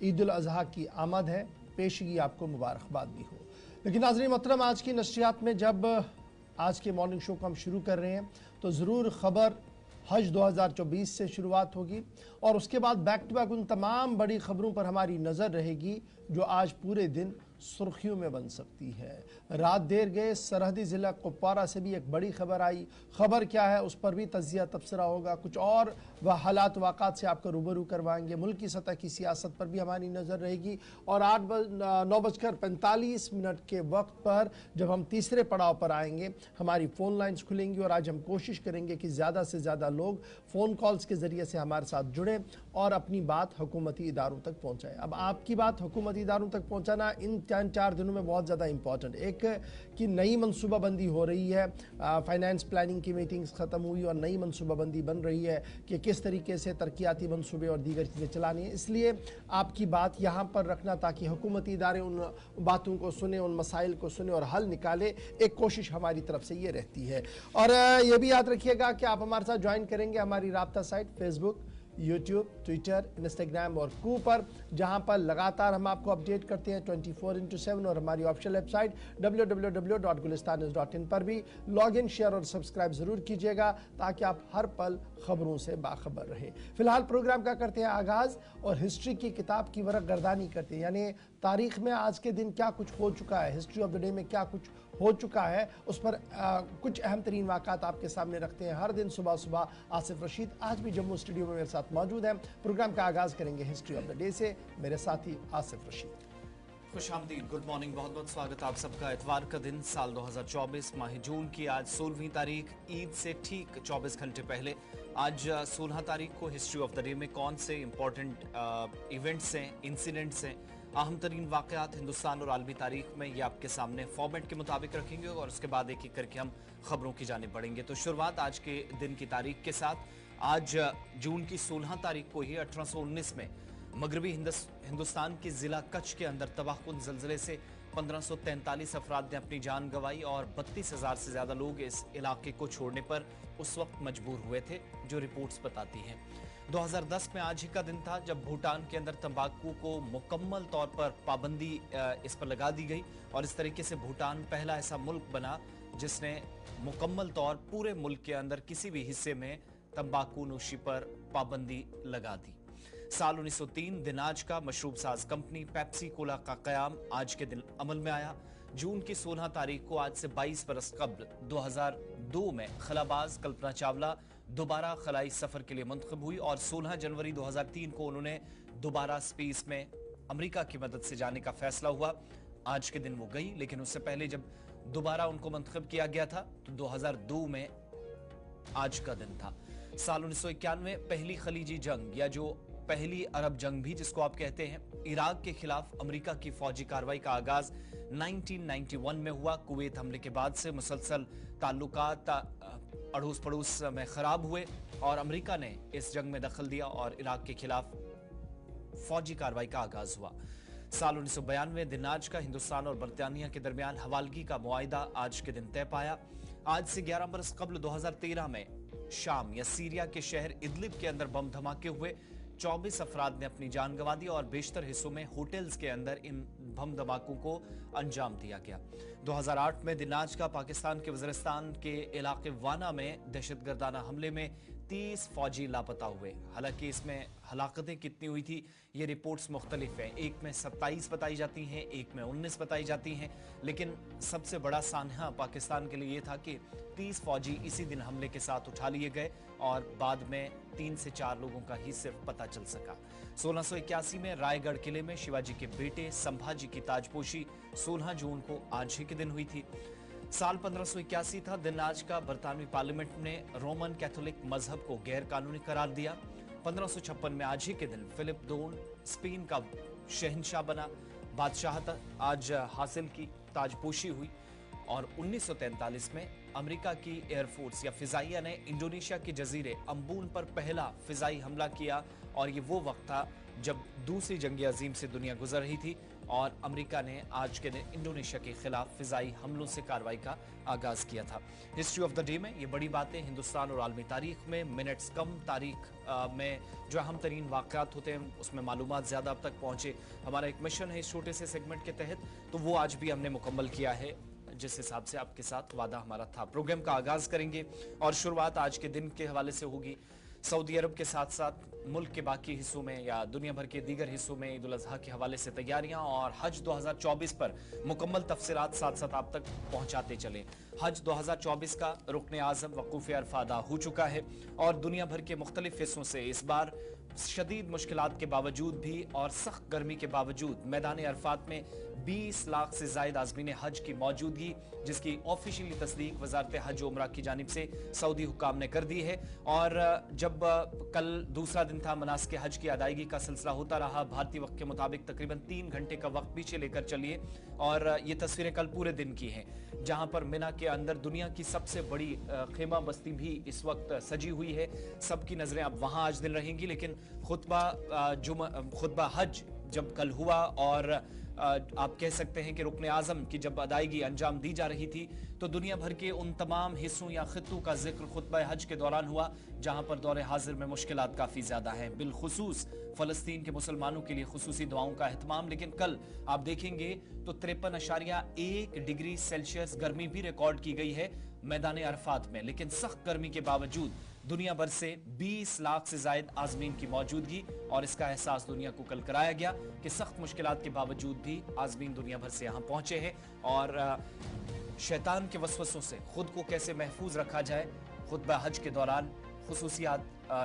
ईद उल अजहा की आमद है, पेशगी आपको मुबारकबाद भी हो। लेकिन नाज़रीन मोहतरम, आज की नशरियात में जब आज के मॉर्निंग शो को हम शुरू कर रहे हैं तो ज़रूर ख़बर हज 2024 से शुरुआत होगी और उसके बाद बैक टू बैक उन तमाम बड़ी खबरों पर हमारी नज़र रहेगी जो आज पूरे दिन सुर्खियों में बन सकती है। रात देर गए सरहदी ज़िला कुपवारा से भी एक बड़ी खबर आई। खबर क्या है उस पर भी तज्जिया तबसरा होगा, कुछ और वह हालात वाक़ात से आपको रूबरू करवाएंगे। मुल्क की सतह की सियासत पर भी हमारी नज़र रहेगी और 9:45 के वक्त पर जब हम तीसरे पड़ाव पर आएंगे हमारी फ़ोन लाइन्स खुलेंगी और आज हम कोशिश करेंगे कि ज़्यादा से ज़्यादा लोग फ़ोन कॉल्स के ज़रिए से हमारे साथ जुड़ें और अपनी बात हुकूमती इदारों तक पहुँचाएँ। अब आपकी बात हुकूमती इदारों तक पहुँचाना इन 4 दिनों में बहुत ज़्यादा इंपॉर्टेंट। एक कि नई मनसूबाबंदी हो रही है, फाइनेंस प्लानिंग की मीटिंग्स ख़त्म हुई और नई मनसूबाबंदी बन रही है कि किस तरीके से तरक्याती मनसूबे और दीगर चीज़ें चलानी है। इसलिए आपकी बात यहाँ पर रखना ताकि हुकूमती इदारे उन बातों को सुने, उन मसाइल को सुने और हल निकाले, एक कोशिश हमारी तरफ से ये रहती है। और ये भी याद रखिएगा कि आप हमारे साथ ज्वाइन करेंगे हमारी राब्ता site Facebook, YouTube, Twitter, Instagram और कू पर, जहां पर लगातार हम आपको अपडेट करते हैं 24/7 और हमारी ऑफिशियल वेबसाइट www.gulistannews.in पर भी लॉग इन, शेयर और सब्सक्राइब जरूर कीजिएगा ताकि आप हर पल खबरों से बाखबर रहे। फिलहाल प्रोग्राम का करते हैं आगाज और हिस्ट्री की किताब की वरक गर्दानी करते हैं, यानी तारीख में आज के दिन क्या कुछ हो चुका है, हिस्ट्री ऑफ द डे में क्या कुछ हो चुका है, उस पर कुछ अहम तरीन वाक़ात आपके सामने रखते हैं हर दिन सुबह सुबह। आसिफ रशीद आज भी जम्मू स्टूडियो में मेरे साथ मौजूद हैं। प्रोग्राम का आगाज करेंगे हिस्ट्री ऑफ द डे से, मेरे साथी आसिफ रशीद। खुशामदीद, गुड मॉर्निंग, बहुत बहुत स्वागत आप सबका। इतवार का दिन, साल 2024, माह जून की आज 16वीं तारीख, ईद से ठीक 24 घंटे पहले आज 16 तारीख को हिस्ट्री ऑफ द डे में कौन से इंपॉर्टेंट इवेंट्स हैं, इंसिडेंट्स हैं, अहम तरीन वाक़यात हिंदुस्तान और आलमी तारीख में, ये आपके सामने फॉर्मेट के मुताबिक रखेंगे और उसके बाद एक एक करके हम खबरों की जानिब बढ़ेंगे। तो शुरुआत आज के दिन की तारीख के साथ। आज जून की 16 तारीख को ही 1819 में मगरबी हिंदुस्तान के जिला कच्छ के अंदर तबाहकुन ज़लज़ले से 1543 अफराद ने अपनी जान गंवाई और 32,000 से ज़्यादा लोग इस इलाके को छोड़ने पर उस वक्त मजबूर हुए थे, जो रिपोर्ट्स बताती हैं। 2010 में आज ही का दिन था जब भूटान के अंदर तंबाकू को मुकम्मल तौर पर पाबंदी इस पर लगा दी गई और इस तरीके से भूटान पहला ऐसा मुल्क बना जिसने मुकम्मल तौर पूरे मुल्क के अंदर किसी भी हिस्से में तंबाकू नोशी पर पाबंदी लगा दी। साल 1903 दिन आज का मशरूब साज कंपनी पेप्सी कोला का कयाम आज के दिन अमल में आया। जून की 16 तारीख को आज से 22 बरस कब्ल 2002 में खलाबाज कल्पना चावला दोबारा खलाई सफर के लिए मुंतखब हुई और 16 जनवरी 2003 को उन्होंने दोबारा स्पेस में अमेरिका की मदद से जाने का फैसला हुआ। आज के दिन वो गई, लेकिन उससे पहले जब दोबारा उनको मुंतखब किया गया था तो 2002 में आज का दिन था। साल 1991 पहली खलीजी जंग या जो पहली अरब जंग भी जिसको आप कहते हैं, इराक के खिलाफ अमेरिका की फौजी कार्रवाई का आगाज 1991 में हुआ। कुवैत हमले के बाद से मुसलसल ताल्लुकात अड़ोस पड़ोस में खराब हुए और अमेरिका ने इस जंग में दखल दिया और इराक के खिलाफ फौजी कार्रवाई का आगाज हुआ। साल 1992 दिन आज का हिंदुस्तान और बरतानिया के दरमियान हवालगी का मुआहिदा आज के दिन तय पाया। आज से 11 बरस कब्ल 2013 में शाम या सीरिया के शहर इदलिब के अंदर बम धमाके हुए, 24 अफराद ने अपनी जान गंवा दी और बेशतर हिस्सों में होटल्स के अंदर इन बम धमाकों को अंजाम दिया गया। 2008 में दिन आज का पाकिस्तान के वज़ीरिस्तान के इलाके वाना में दहशतगर्दाना हमले में 30 फौजी लापता हुए। हालांकि इसमें हलाकतें कितनी हुई थी ये रिपोर्ट्स मुख्तलिफ हैं, एक में 27 बताई जाती हैं, एक में 19 बताई जाती हैं, लेकिन सबसे बड़ा सान्हा पाकिस्तान के लिए ये था कि 30 फौजी इसी दिन हमले के साथ उठा लिए गए और बाद में 3 से 4 लोगों का ही सिर्फ पता चल सका। 1681 में रायगढ़ किले में शिवाजी के बेटे संभाजी की ताजपोशी 16 जून को आज ही के दिन हुई थी। साल 1581 था दिन आज का बरतानवी पार्लियामेंट ने रोमन कैथोलिक मजहब को गैर कानूनी करार दिया। 1556 में आज ही के दिन फिलिप II स्पेन का शहंशाह बना, बादशाहत आज हासिल की, ताजपोशी हुई और 1943 में अमेरिका की एयरफोर्स या फिजाइया ने इंडोनेशिया के जजीरे अम्बून पर पहला फिजाई हमला किया और ये वो वक्त था जब दूसरी जंग अजीम से दुनिया गुजर रही थी और अमेरिका ने आज के दिन इंडोनेशिया के खिलाफ फिजाई हमलों से कार्रवाई का आगाज किया था। हिस्ट्री ऑफ द डे में ये बड़ी बातें हिंदुस्तान और आलमी तारीख में मिनट्स कम, तारीख में जो अहम तरीन वाक़यात होते हैं उसमें मालूमात ज़्यादा अब तक पहुँचे। हमारा एक मिशन है इस छोटे से सेगमेंट के तहत, तो वो आज भी हमने मुकम्मल किया है जिस हिसाब से आपके साथ वादा हमारा था। प्रोग्राम का आगाज करेंगे और शुरुआत आज के दिन के हवाले से होगी। सऊदी अरब के साथ साथ मुल्क के बाकी हिस्सों में या दुनिया भर के दीगर हिस्सों में ईद उल अजहा के हवाले से तैयारियां और हज 2024 पर मुकम्मल तफसीलात साथ साथ आप तक पहुंचाते चले। हज 2024 का रुकन आज़म वकूफ़ अरफा अदा हो चुका है और दुनिया भर के मुख्तलिफ हिस्सों से इस बार शदीद मुश्किलात के बावजूद भी और सख्त गर्मी के बावजूद मैदान अरफात में 20 लाख से जायद आज़मीन हज की मौजूदगी, जिसकी ऑफिशियली तस्दीक वजारत हज उमरा की जानिब से सऊदी हुकाम ने कर दी है। और जब कल दूसरा दिन था, मनासिक हज की अदायगी का सिलसिला होता रहा। भारतीय वक्त के मुताबिक तकरीबन 3 घंटे का वक्त पीछे लेकर चलिए और ये तस्वीरें कल पूरे दिन की हैं, जहां पर मिना के अंदर दुनिया की सबसे बड़ी खेमा बस्ती भी इस वक्त सजी हुई है। सबकी नजरें अब वहां आज दिन रहेंगी, लेकिन खुतबा हज जब कल हुआ और आप कह सकते हैं कि रुकन आज़म की जब अदायगी अंजाम दी जा रही थी, तो दुनिया भर के उन तमाम हिस्सों या खित्तों का जिक्र खुतबा हज के दौरान हुआ जहां पर दौरे हाजिर में मुश्किलात काफ़ी ज़्यादा हैं, बिलखुसूस फ़लस्तीन के मुसलमानों के लिए खुसूसी दुआओं का एहतमाम। लेकिन कल आप देखेंगे तो 53.1 डिग्री सेल्सियस गर्मी भी रिकॉर्ड की गई है मैदान अरफात में। लेकिन सख्त गर्मी के बावजूद दुनिया भर से 20 लाख से जायद आज़मीन की मौजूदगी, और इसका एहसास दुनिया को कल कराया गया कि सख्त मुश्किलात के बावजूद भी आज़मीन दुनिया भर से यहाँ पहुंचे हैं। और शैतान के वसवसों से खुद को कैसे महफूज रखा जाए, खुतबा हज के दौरान खुसूसियात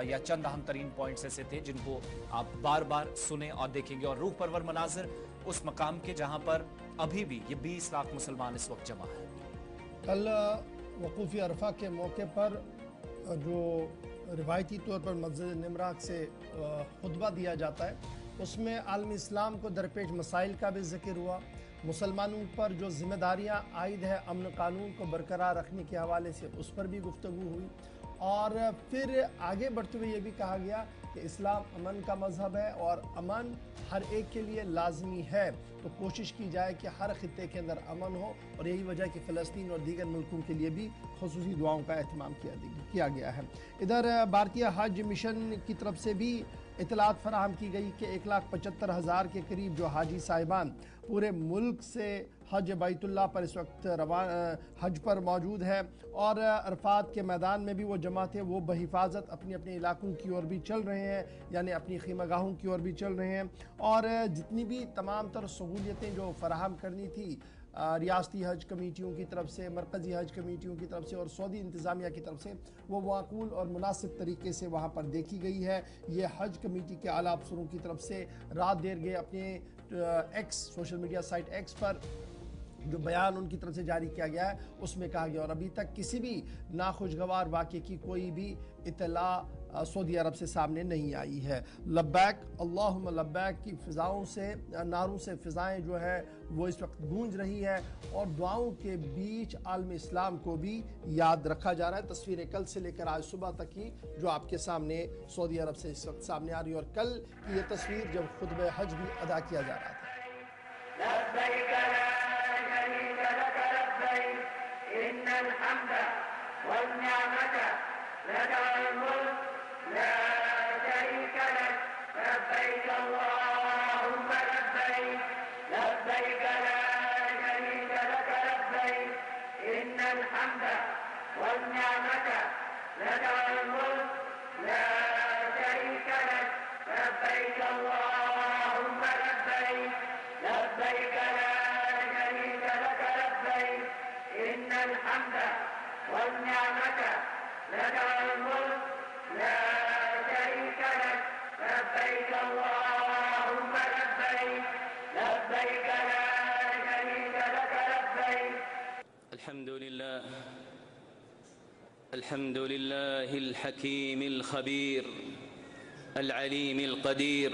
या चंद अहम तरीन पॉइंट्स ऐसे थे जिनको आप बार बार सुने और देखेंगे। और रूह परवर मनाजिर उस मकाम के जहां पर अभी भी ये 20 लाख मुसलमान इस वक्त जमा है। कल वकूफ़ अरफा के मौके पर जो रिवायती तौर पर मस्जिद निमराक से खुतबा दिया जाता है, उसमें आलमी इस्लाम को दरपेश मसाइल का भी जिक्र हुआ। मुसलमानों पर जो जिम्मेदारियाँ आयद है अमन कानून को बरकरार रखने के हवाले से, उस पर भी गुफ्तगू हुई। और फिर आगे बढ़ते हुए ये भी कहा गया कि इस्लाम अमन का मजहब है और अमन हर एक के लिए लाजमी है, तो कोशिश की जाए कि हर खित्ते के अंदर अमन हो। और यही वजह कि फ़लस्तीन और दीगर मुल्कों के लिए भी खुसूसी दुआओं का एहतमाम किया गया है। इधर भारतीय हज मिशन की तरफ से भी इतलात फराहम की गई कि 1,75,000 के करीब जो हाजी साहिबान पूरे मुल्क से हज बैतुल्लाह पर इस वक्त हज पर मौजूद है और अरफात के मैदान में भी वो जमा थे, वो बहिफाजत अपने अपने इलाकों की ओर भी चल रहे हैं, यानी अपनी खीमागाहों की ओर भी चल रहे हैं। और जितनी भी तमाम तर सहूलियतें जो फराहम करनी थी रियासती हज कमेटियों की तरफ से, मरकज़ी हज कमेटियों की तरफ से और सऊदी इंतज़ामिया की तरफ से, वो माकूल और मुनासिब तरीके से वहाँ पर देखी गई है। ये हज कमेटी के आला अफसरों की तरफ से रात देर गए अपने सोशल मीडिया साइट एक्स पर जो बयान उनकी तरफ से जारी किया गया है, उसमें कहा गया, और अभी तक किसी भी नाखुशगवार वाक़े की कोई भी इतला सऊदी अरब से सामने नहीं आई है। लब्बैक अल्लाहुम्मा लब्बैक की फ़िज़ाओं से, नारों से फ़िज़ाएँ जो है वो इस वक्त गूंज रही है और दुआओं के बीच आलम इस्लाम को भी याद रखा जा रहा है। तस्वीरें कल से लेकर आज सुबह तक की जो आपके सामने सऊदी अरब से इस वक्त सामने आ रही है, और कल की ये तस्वीर जब खुतबा हज भी अदा किया जा रहा था। अल्हम्दुलिल्लाहिल हकीमिल खबीर अल अलीमिल कदीर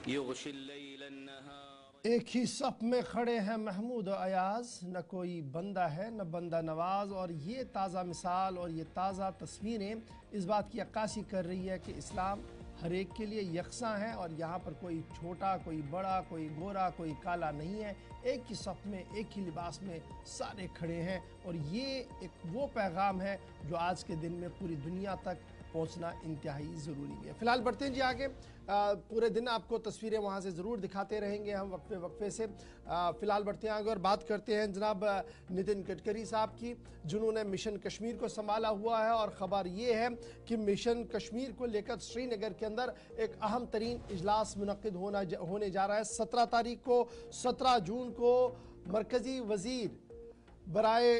युग़शिल लैलन नहार। एक ही सफ में खड़े हैं महमूद और अयाज, न कोई बंदा है न बंदा नवाज। और ये ताज़ा मिसाल और ये ताज़ा तस्वीरें इस बात की अक्कासी कर रही है कि इस्लाम हर एक के लिए यकसा हैं और यहाँ पर कोई छोटा, कोई बड़ा, कोई गोरा, कोई काला नहीं है। एक ही सफ़ में, एक ही लिबास में सारे खड़े हैं और ये एक वो पैगाम है जो आज के दिन में पूरी दुनिया तक पहुंचना इंतहाई ज़रूरी है। फ़िलहाल बढ़ते हैं जी आगे। पूरे दिन आपको तस्वीरें वहाँ से ज़रूर दिखाते रहेंगे हम वक्फे वक्फे से। फ़िलहाल बढ़ते हैं आगे और बात करते हैं जनाब नितिन गडकरी साहब की, जिन्होंने मिशन कश्मीर को संभाला हुआ है। और ख़बर ये है कि मिशन कश्मीर को लेकर श्रीनगर के अंदर एक अहम तरीन इजलास मुनक्किद होने जा रहा है 17 तारीख को। 17 जून को मरकज़ी वज़ीर बराए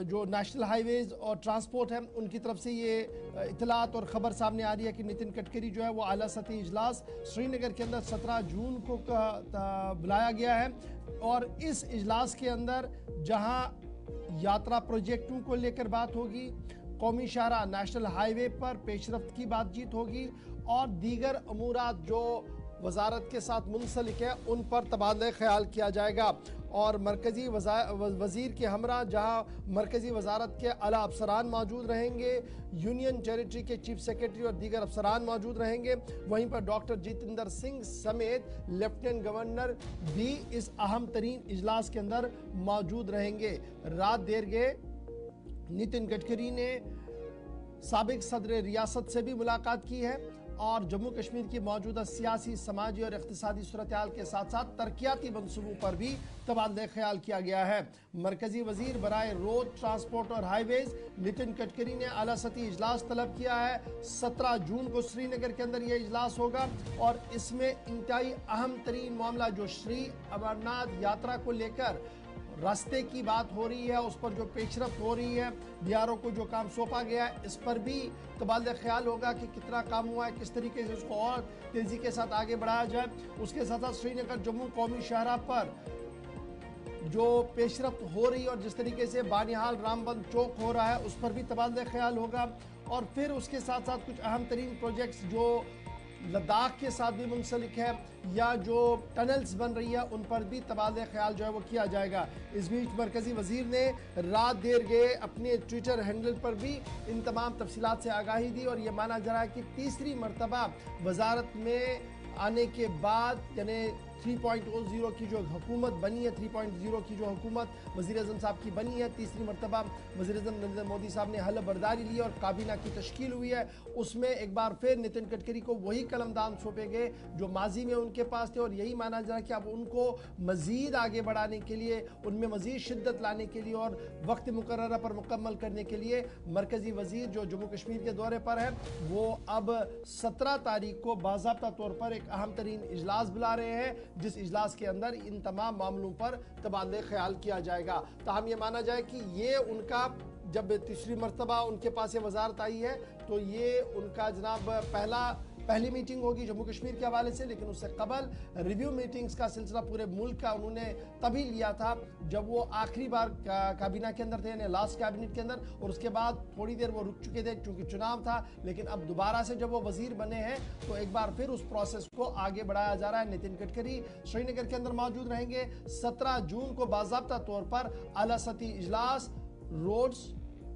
जो नेशनल हाईवेज़ और ट्रांसपोर्ट है उनकी तरफ से ये इतलात और ख़बर सामने आ रही है कि नितिन गडकरी जो है वो आला सतही इजलास श्रीनगर के अंदर 17 जून को बुलाया गया है। और इस इजलास के अंदर जहां यात्रा प्रोजेक्टों को लेकर बात होगी, कौमी शाहरा नेशनल हाईवे पर पेशरफ्त की बातचीत होगी और दीगर अमूरात जो वजारत के साथ मुंसलिक है उन पर तबादला ख्याल किया जाएगा। और मरकज़ी वज़ीर के हमरा जहां मरकज़ी वजारत के आला अफसरान मौजूद रहेंगे, यूनियन टेरिटरी के चीफ सेक्रेटरी और दीगर अफसरान मौजूद रहेंगे। वहीं पर डॉक्टर जितेंद्र सिंह समेत लेफ्टिनेंट गवर्नर भी इस अहम तरीन इजलास के अंदर मौजूद रहेंगे। रात देर गए नितिन गडकरी ने साबिक सदर रियासत से भी मुलाकात की है और जम्मू कश्मीर की मौजूदा सियासी, समाजी और इक़्तिसादी सूरत-ए-हाल के साथ साथ तरक्याती मंसूबों पर भी तबादला ख्याल किया गया है। मरकज़ी वज़ीर बराए रोड ट्रांसपोर्ट और हाईवेज़ नितिन गडकरी ने आला सतही इजलास तलब किया है। 17 जून को श्रीनगर के अंदर यह इजलास होगा और इसमें इंतहाई अहम तरीन मामला जो श्री अमरनाथ यात्रा को लेकर रास्ते की बात हो रही है, उस पर जो पेशरफ्त हो रही है, बिहारों को जो काम सौंपा गया है, इस पर भी तबादला ख्याल होगा कि कितना काम हुआ है, किस तरीके से उसको और तेज़ी के साथ आगे बढ़ाया जाए। उसके साथ साथ श्रीनगर जम्मू कौमी शाहरा पर जो पेशरफ्त हो रही है और जिस तरीके से बानिहाल रामबन चौक हो रहा है उस पर भी तबादला ख्याल होगा। और फिर उसके साथ साथ कुछ अहम तरीन प्रोजेक्ट्स जो लद्दाख के साथ भी मुंसलिक है या जो टनल्स बन रही है उन पर भी तबादला ख्याल जो है वो किया जाएगा। इस बीच मरकज़ी वज़ीर ने रात देर गए अपने ट्विटर हैंडल पर भी इन तमाम तफसीलात से आगाही दी और ये माना जा रहा है कि तीसरी मरतबा वजारत में आने के बाद यानी 3.0 की जो हुकूमत बनी है, 3.0 की जो हुकूमत वज़ीर-ए-आज़म साहब की बनी है, तीसरी मरतबा वज़ीर-ए-आज़म नरेंद्र मोदी साहब ने हल बर्दारी ली और काबीना की तश्कील हुई है। उसमें एक बार फिर नितिन गडकरी को वही कलमदान सौंपे गए जो माजी में उनके पास थे और यही माना जा रहा है कि अब उनको मज़ीद आगे बढ़ाने के लिए, उनमें मज़ीद शिद्दत लाने के लिए और वक्त मुकर्ररा पर मुकम्मल करने के लिए मरकज़ी वज़ीर जो जम्मू कश्मीर के दौरे पर है वो अब 17 तारीख को बाज़ाब्ता तौर पर एक अहम तरीन इजलास बुला रहे हैं जिस इजलास के अंदर इन तमाम मामलों पर तबादला ख्याल किया जाएगा। ताहम ये माना जाए कि ये उनका जब तीसरी मरतबा उनके पास ये वजारत आई है तो ये उनका जनाब पहली मीटिंग होगी जम्मू कश्मीर के हवाले से। लेकिन उससे कबल रिव्यू मीटिंग्स का सिलसिला पूरे मुल्क का उन्होंने तभी लिया था जब वो आखिरी बार काबीना के अंदर थे, यानी लास्ट कैबिनेट के अंदर, और उसके बाद थोड़ी देर वो रुक चुके थे क्योंकि चुनाव था। लेकिन अब दोबारा से जब वो वजीर बने हैं तो एक बार फिर उस प्रोसेस को आगे बढ़ाया जा रहा है। नितिन गडकरी श्रीनगर के अंदर मौजूद रहेंगे। 17 जून को बाज़ाब्ता तौर पर आला सतही इजलास, रोड्स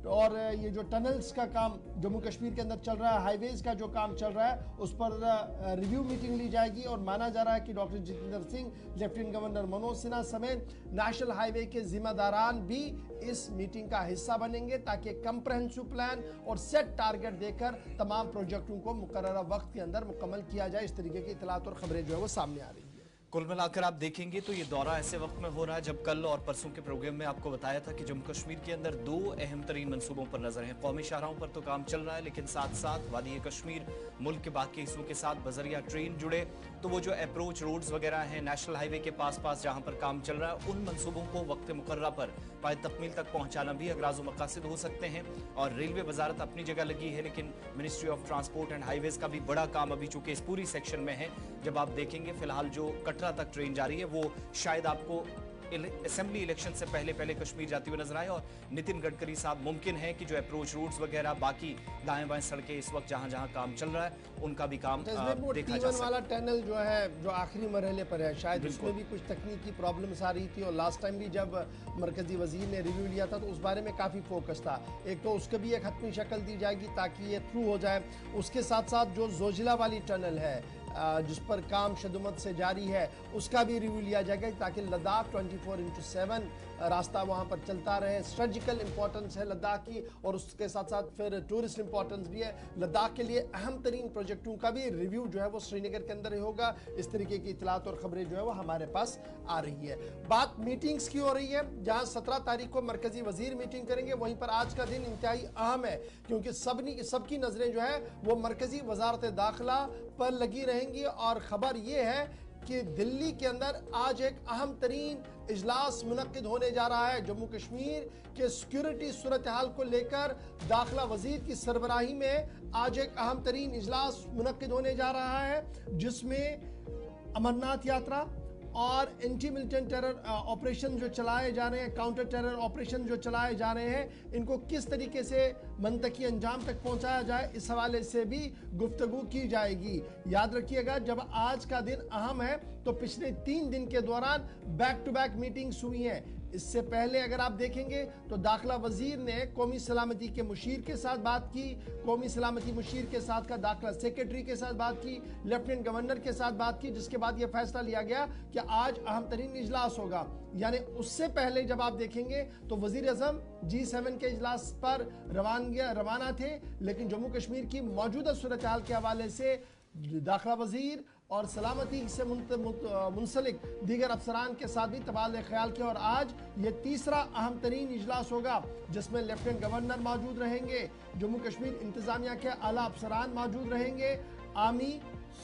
और ये जो टनल्स का काम जम्मू कश्मीर के अंदर चल रहा है, हाईवेज़ का जो काम चल रहा है उस पर रिव्यू मीटिंग ली जाएगी। और माना जा रहा है कि doctor Jitendra Singh, lieutenant governor Manoj Sinha समेत नेशनल हाईवे के जिम्मेदारान भी इस मीटिंग का हिस्सा बनेंगे ताकि कंप्रहेंसिव प्लान और सेट टारगेट देकर तमाम प्रोजेक्टों को मुकर्ररा वक्त के अंदर मुकम्मल किया जाए। इस तरीके की इतलात और खबरें जो है वो सामने आ रही है। कुल मिलाकर आप देखेंगे तो ये दौरा ऐसे वक्त में हो रहा है जब कल और परसों के प्रोग्राम में आपको बताया था कि जम्मू कश्मीर के अंदर 2 अहम तरीन मंसूबों पर नजर है। कौमी शाहराहों पर तो काम चल रहा है लेकिन साथ साथ वादी कश्मीर मुल्क के बाकी हिस्सों के साथ बजरिया ट्रेन जुड़े तो वो जो अप्रोच रोड्स वगैरह हैं नेशनल हाईवे के पास जहां पर काम चल रहा है उन मंसूबों को वक्त मुकर्ररा पर पाए तकमील तक पहुंचाना भी अगराज व मकासद हो सकते हैं। और रेलवे वजारत अपनी जगह लगी है लेकिन ministry of transport and highways का भी बड़ा काम अभी चूंकि इस पूरी सेक्शन में है। जब आप देखेंगे फिलहाल जो कटरा तक ट्रेन जा रही है वो शायद आपको असेंबली इलेक्शन से पहले पहले कश्मीर जाते हुए नजर आए। और नितिन गडकरी साहब, मुमकिन है कि जो अप्रोच रूट्स वगैरह बाकी दाएं बाएं सड़कें इस वक्त जहां जहां काम चल रहा है उनका भी काम देखा जा सकता वाला टनल जो है जो आखिरी मरहले पर है, शायद उसमें भी कुछ तकनीकी प्रॉब्लम्स आ रही थी। और लास्ट टाइम भी जब मरकजी वजीर ने रिव्यू लिया था तो उस बारे में काफ़ी फोकस था। एक तो उसको भी एक हतमी शक्ल दी जाएगी ताकि ये थ्रू हो जाए। उसके साथ साथ जो जोजिला वाली टनल है जिस पर काम शदुमत से जारी है, उसका भी रिव्यू लिया जाएगा ताकि लद्दाख 24/7 रास्ता वहाँ पर चलता रहे। स्ट्रेटजिकल इंपॉर्टेंस है लद्दाख की, और उसके साथ साथ फिर टूरिस्ट इंपॉर्टेंस भी है। लद्दाख के लिए अहम तरीन प्रोजेक्टों का भी रिव्यू जो है वो श्रीनगर के अंदर ही होगा। इस तरीके की इतलात और खबरें जो है वो हमारे पास आ रही है। बात मीटिंग्स की हो रही है, जहाँ 17 तारीख को मरकजी वजीर मीटिंग करेंगे, वहीं पर आज का दिन इंतहाई अहम है क्योंकि सबकी नजरें जो है वो मरकजी वजारत दाखिला पर लगी रहेंगी। और खबर ये है कि दिल्ली के अंदर आज एक अहम तरीन इजलास मुनक्किद होने जा रहा है। जम्मू कश्मीर के सिक्योरिटी सूरत हाल को लेकर दाखिला वजीर की सरबराही में आज एक अहम तरीन इजलास मुनक्किद होने जा रहा है, जिसमें अमरनाथ यात्रा और एंटी मिलिटेंट टेरर ऑपरेशन जो चलाए जा रहे हैं, काउंटर टेरर ऑपरेशन जो चलाए जा रहे हैं, इनको किस तरीके से मंतकी अंजाम तक पहुंचाया जाए, इस हवाले से भी गुफ्तगू की जाएगी। याद रखिएगा, जब आज का दिन अहम है तो पिछले 3 दिन के दौरान बैक टू बैक मीटिंग्स हुई हैं। इससे पहले अगर आप देखेंगे तो दाखिला वजीर ने कौमी सलामती के मुशीर के साथ बात की, कौमी सलामती मुशीर के साथ का दाखिला सेक्रेटरी के साथ बात की, लेफ्टिनेंट गवर्नर के साथ बात की, जिसके बाद यह फैसला लिया गया कि आज अहम तरीन इजलास होगा। यानी उससे पहले जब आप देखेंगे तो वजीर आजम G7 के इजलास पर रवाना थे, लेकिन जम्मू कश्मीर की मौजूदा सूरत हाल के हवाले से दाखिला वजीर और सलामती से मुंसलिक दीगर अफसरान के साथ भी तबादले ख्याल किया। और आज ये तीसरा अहम तरीन इजलास होगा जिसमें लेफ्टिनेंट गवर्नर मौजूद रहेंगे, जम्मू कश्मीर इंतजामिया के आला अफसरान मौजूद रहेंगे, आर्मी,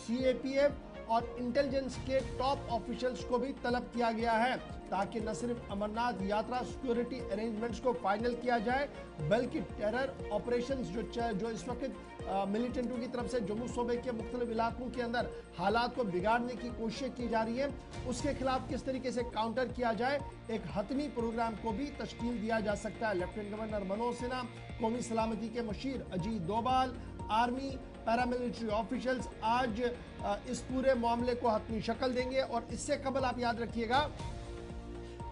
CAPF और इंटेलिजेंस के टॉप ऑफिशियल्स को भी तलब किया गया है ताकि न सिर्फ अमरनाथ यात्रा सिक्योरिटी अरेंजमेंट्स को फाइनल किया जाए, बल्कि टेरर ऑपरेशंस जो इस वक्त मिलिटेंटों की तरफ से जम्मू सूबे के मुख्तलिफ इलाकों के अंदर हालात को बिगाड़ने की कोशिश की जा रही है, उसके खिलाफ किस तरीके से काउंटर किया जाए, एक हतमी प्रोग्राम को भी तश्कील दिया जा सकता है। लेफ्टिनेंट गवर्नर मनोज सिन्हा, कौमी सलामती के मुशीर Ajit Doval, army, paramilitary officials आज इस पूरे मामले को हतमी शक्ल देंगे। और इससे कबल आप याद रखिएगा